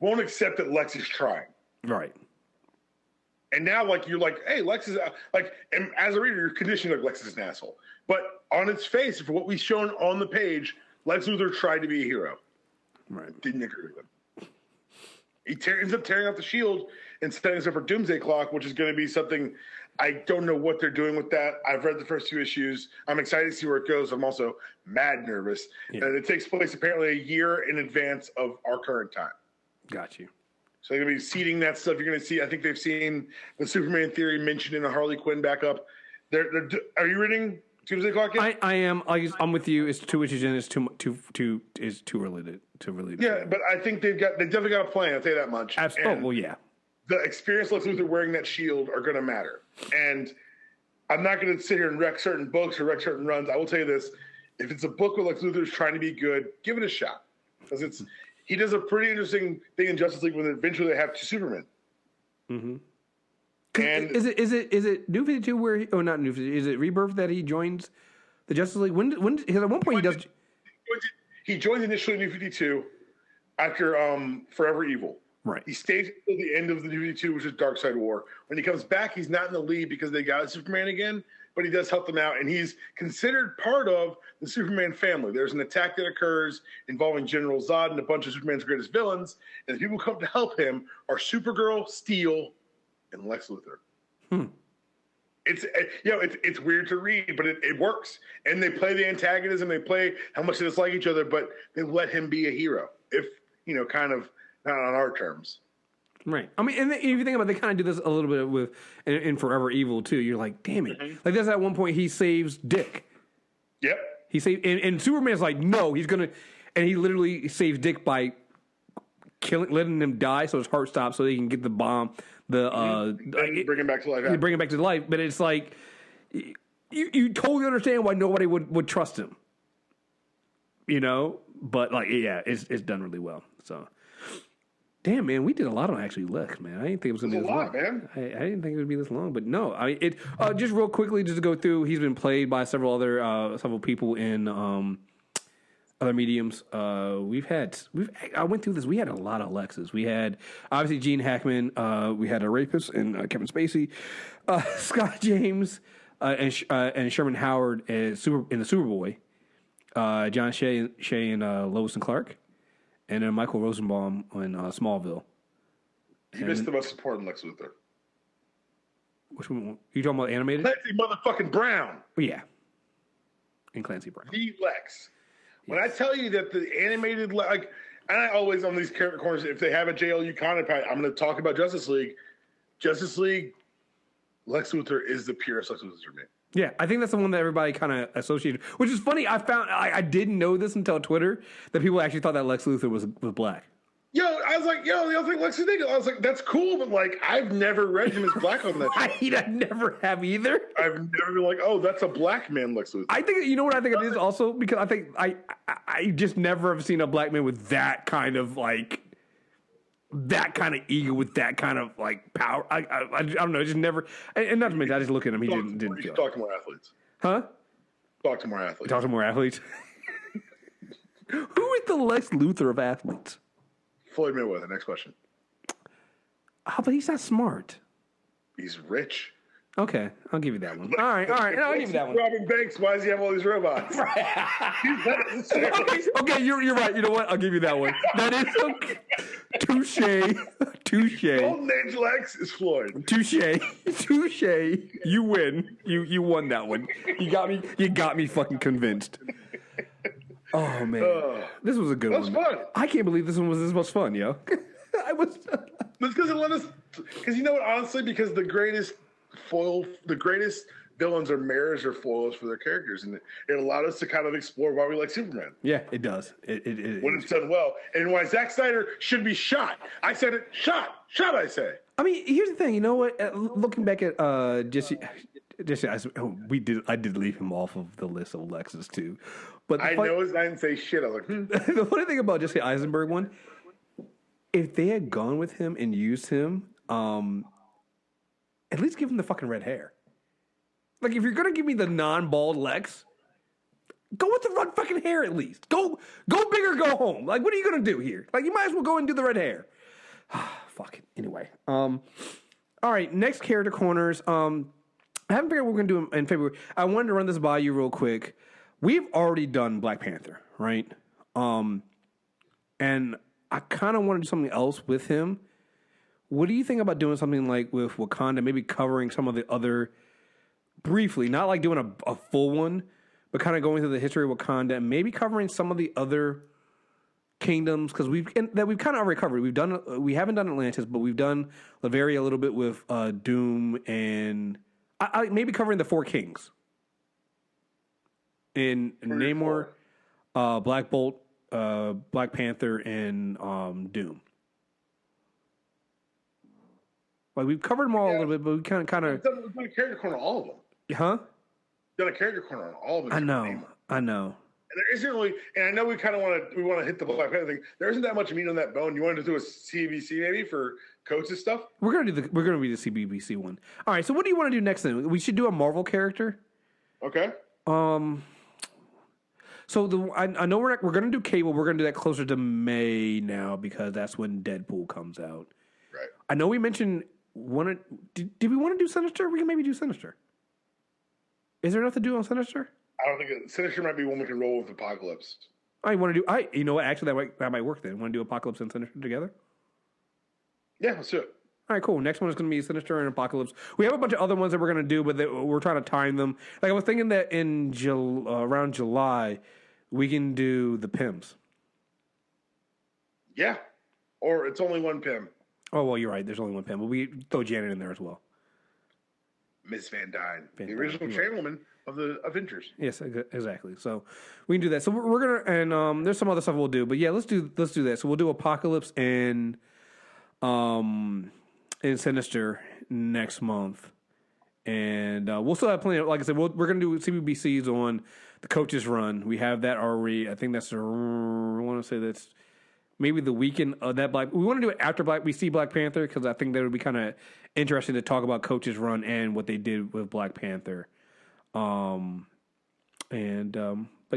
won't accept that Lex is trying. Right. And now, like, you're like, hey, Lex is, like, and as a reader, you're conditioned like Lex is an asshole. But on its face, for what we've shown on the page, Lex Luthor tried to be a hero. Right. Didn't agree with him. He ends up tearing out the shield and setting us up for Doomsday Clock, which is going to be something I don't know what they're doing with that. I've read the first 2 issues. I'm excited to see where it goes. I'm also mad nervous. Yeah. And it takes place apparently a year in advance of our current time. Got you. So they're going to be seeding that stuff. You're going to see. I think they've seen the Superman theory mentioned in a Harley Quinn backup. Are you reading Tuesday Clock yet? I am. I'm with you. It's too issues in. It's too related. Yeah, but I think they've definitely got a plan. I'll tell you that much. Absolutely. Well, yeah. The experience Lex Luthor wearing that shield are going to matter. And I'm not going to sit here and wreck certain books or wreck certain runs. I will tell you this: if it's a book where Lex Luthor is trying to be good, give it a shot, because he does a pretty interesting thing in Justice League when eventually they have two Supermen. Mm-hmm. And is it New 52 where not New 52, is it Rebirth that he joins the Justice League? When at one point he joins initially New 52 after Forever Evil. Right. He stays until the end of the New 52, which is Darkseid War. When he comes back, he's not in the lead because they got Superman again, but he does help them out, and he's considered part of the Superman family. There's an attack that occurs involving General Zod and a bunch of Superman's greatest villains, and the people who come to help him are Supergirl, Steel, and Lex Luthor. It's weird to read, but it works. And they play the antagonism, they play how much they dislike each other, but they let him be a hero. If kind of not on our terms. Right. I mean, and if you think about it, they kind of do this a little bit with in Forever Evil too. You're like, damn it. Mm-hmm. Like there's at one point he saves Dick. Yep. He saved, and Superman's like, no, he's gonna, and he literally saves Dick by letting him die so his heart stops so they can get the bomb. Bring him back to life. Yeah. Bring him back to life. But it's like you totally understand why nobody would trust him. But it's done really well. So. Damn, man, we did a lot on actually Lex, man. I didn't think it was going to be this long. Man. I didn't think it would be this long, but no. Just real quickly, just to go through, he's been played by several people in other mediums. I went through this. We had a lot of Lexes. We had obviously Gene Hackman. We had a rapist and Kevin Spacey, Scott James, and Sherman Howard in the Superboy. John Shea and Lois and Clark. And then Michael Rosenbaum in Smallville. You missed the most important Lex Luthor. Which one? You talking about animated? Clancy motherfucking Brown. Oh, yeah. And Clancy Brown. The Lex. When I tell you that the animated, and I always on these character corners, if they have a JLU counterpart, I'm going to talk about Justice League. Justice League, Lex Luthor is the purest Lex Luthor to me. Yeah, I think that's the one that everybody kind of associated. Which is funny. I didn't know this until Twitter that people actually thought that Lex Luthor was black. I was like, y'all think Lex is nigga? I was like, that's cool, but I've never read him as black on that show. I never have either. I've never been like, oh, that's a black man Lex Luthor. I think what I think it is also because I think I just never have seen a black man with that kind of that kind of ego, with that kind of power. I don't know, just never. And not to mention, I just look at him. He didn't feel. Talk to more athletes. Huh? Talk to more athletes. Talk to more athletes. Who is the Lex Luthor of athletes? Floyd Mayweather. Next question. Oh, but he's not smart. He's rich. Okay, I'll give you that one. All right. I'll give you that one. Robin Banks. Why does he have all these robots? Okay, you're right. You know what? I'll give you that one. That is okay. Touche. Golden Age Lex is Floyd. Touche. You win. You won that one. You got me fucking convinced. Oh man, this was a good one. That was fun. I can't believe this one was this much fun, yo. I was. That's because it let us. Because you know what? Honestly, because the greatest villains are mirrors or foils for their characters, and it allowed us to kind of explore why we like Superman. Yeah, it does. It when it's done well, and why Zack Snyder should be shot. I said it. Shot. I say. I mean, here's the thing. You know what? Looking back at Jesse, I did leave him off of the list of Lexes too. But I didn't say shit. I was like, The funny thing about Jesse Eisenberg one, if they had gone with him and used him, at least give him the fucking red hair. Like, if you're gonna give me the non-bald Lex, go with the red fucking hair at least. Go big or go home. Like, what are you gonna do here? Like, you might as well go and do the red hair. Fuck it. Anyway, all right. Next character corners. I haven't figured out what we're gonna do in February. I wanted to run this by you real quick. We've already done Black Panther, right? And I kind of want to do something else with him. What do you think about doing something like with Wakanda, maybe covering some of the other, briefly, not like doing a full one, but kind of going through the history of Wakanda and maybe covering some of the other kingdoms because we've kind of already covered. We haven't done Atlantis, but we've done Latveria a little bit with Doom and I maybe covering the Four Kings in Namor, Black Bolt, Black Panther, and Doom. Like we've covered them all a little bit, but we kind of we've done a character corner on all of them. Huh? Done a character corner on all of them. I know. And there isn't really, and I know we kind of want to hit the Black Panther thing. There isn't that much meat on that bone. You wanted to do a CBC maybe for Coates' stuff? We're gonna be the CBBC one. All right. So what do you want to do next? Then we should do a Marvel character. Okay. So I know we're gonna do Cable. We're gonna do that closer to May now because that's when Deadpool comes out. Right. I know we mentioned did we want to do Sinister? We can maybe do Sinister. Is there enough to do on Sinister? I don't think Sinister might be one we can roll with Apocalypse. I want to do. You know what? Actually, that might work. Then want to do Apocalypse and Sinister together? Yeah, let's do it. All right, cool. Next one is going to be Sinister and Apocalypse. We have a bunch of other ones that we're going to do, but we're trying to time them. Like I was thinking that in around July, we can do the Pims. Yeah, or it's only one Pim. Oh well, you're right. There's only one Pim, but we throw Janet in there as well. Miss Van Dyne, the original chairwoman of the Avengers. Yes, exactly. So we can do that. So we're gonna and there's some other stuff we'll do, but yeah, let's do that. So we'll do Apocalypse and Sinister next month, and we'll still have plenty of, like I said, we're gonna do CBBCs on the Coaches Run. We have that already. I think that's I want to say that's maybe the weekend of that Black. We want to do it after we see Black Panther because I think that would be kind of interesting to talk about Coaches Run and what they did with Black Panther. But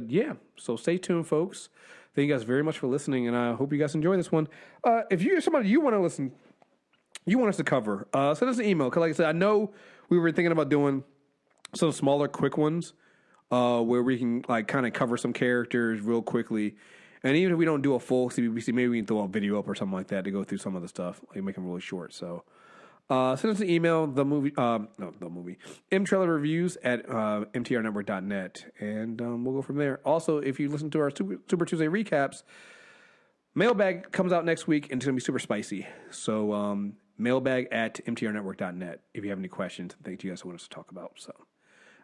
yeah, so stay tuned, folks. Thank you guys very much for listening, and I hope you guys enjoy this one. If you're somebody you want to listen, you want us to cover, send us an email. Because like I said, I know we were thinking about doing some smaller, quick ones where we can like kind of cover some characters real quickly. And even if we don't do a full CBBC, maybe we can throw a video up or something like that to go through some of the stuff, like make them really short. So send us an email, mtrailerreviews at mtrnetwork.net, and we'll go from there. Also, if you listen to our Super Tuesday recaps, Mailbag comes out next week, and it's going to be super spicy. So mailbag at mtrnetwork.net if you have any questions and things you guys want us to talk about. So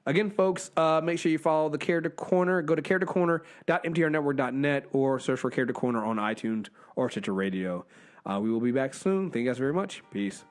again, folks, make sure you follow the Character Corner. Go to charactercorner.mtrnetwork.net or search for Character Corner on iTunes or Stitcher Radio. We will be back soon. Thank you guys very much. Peace.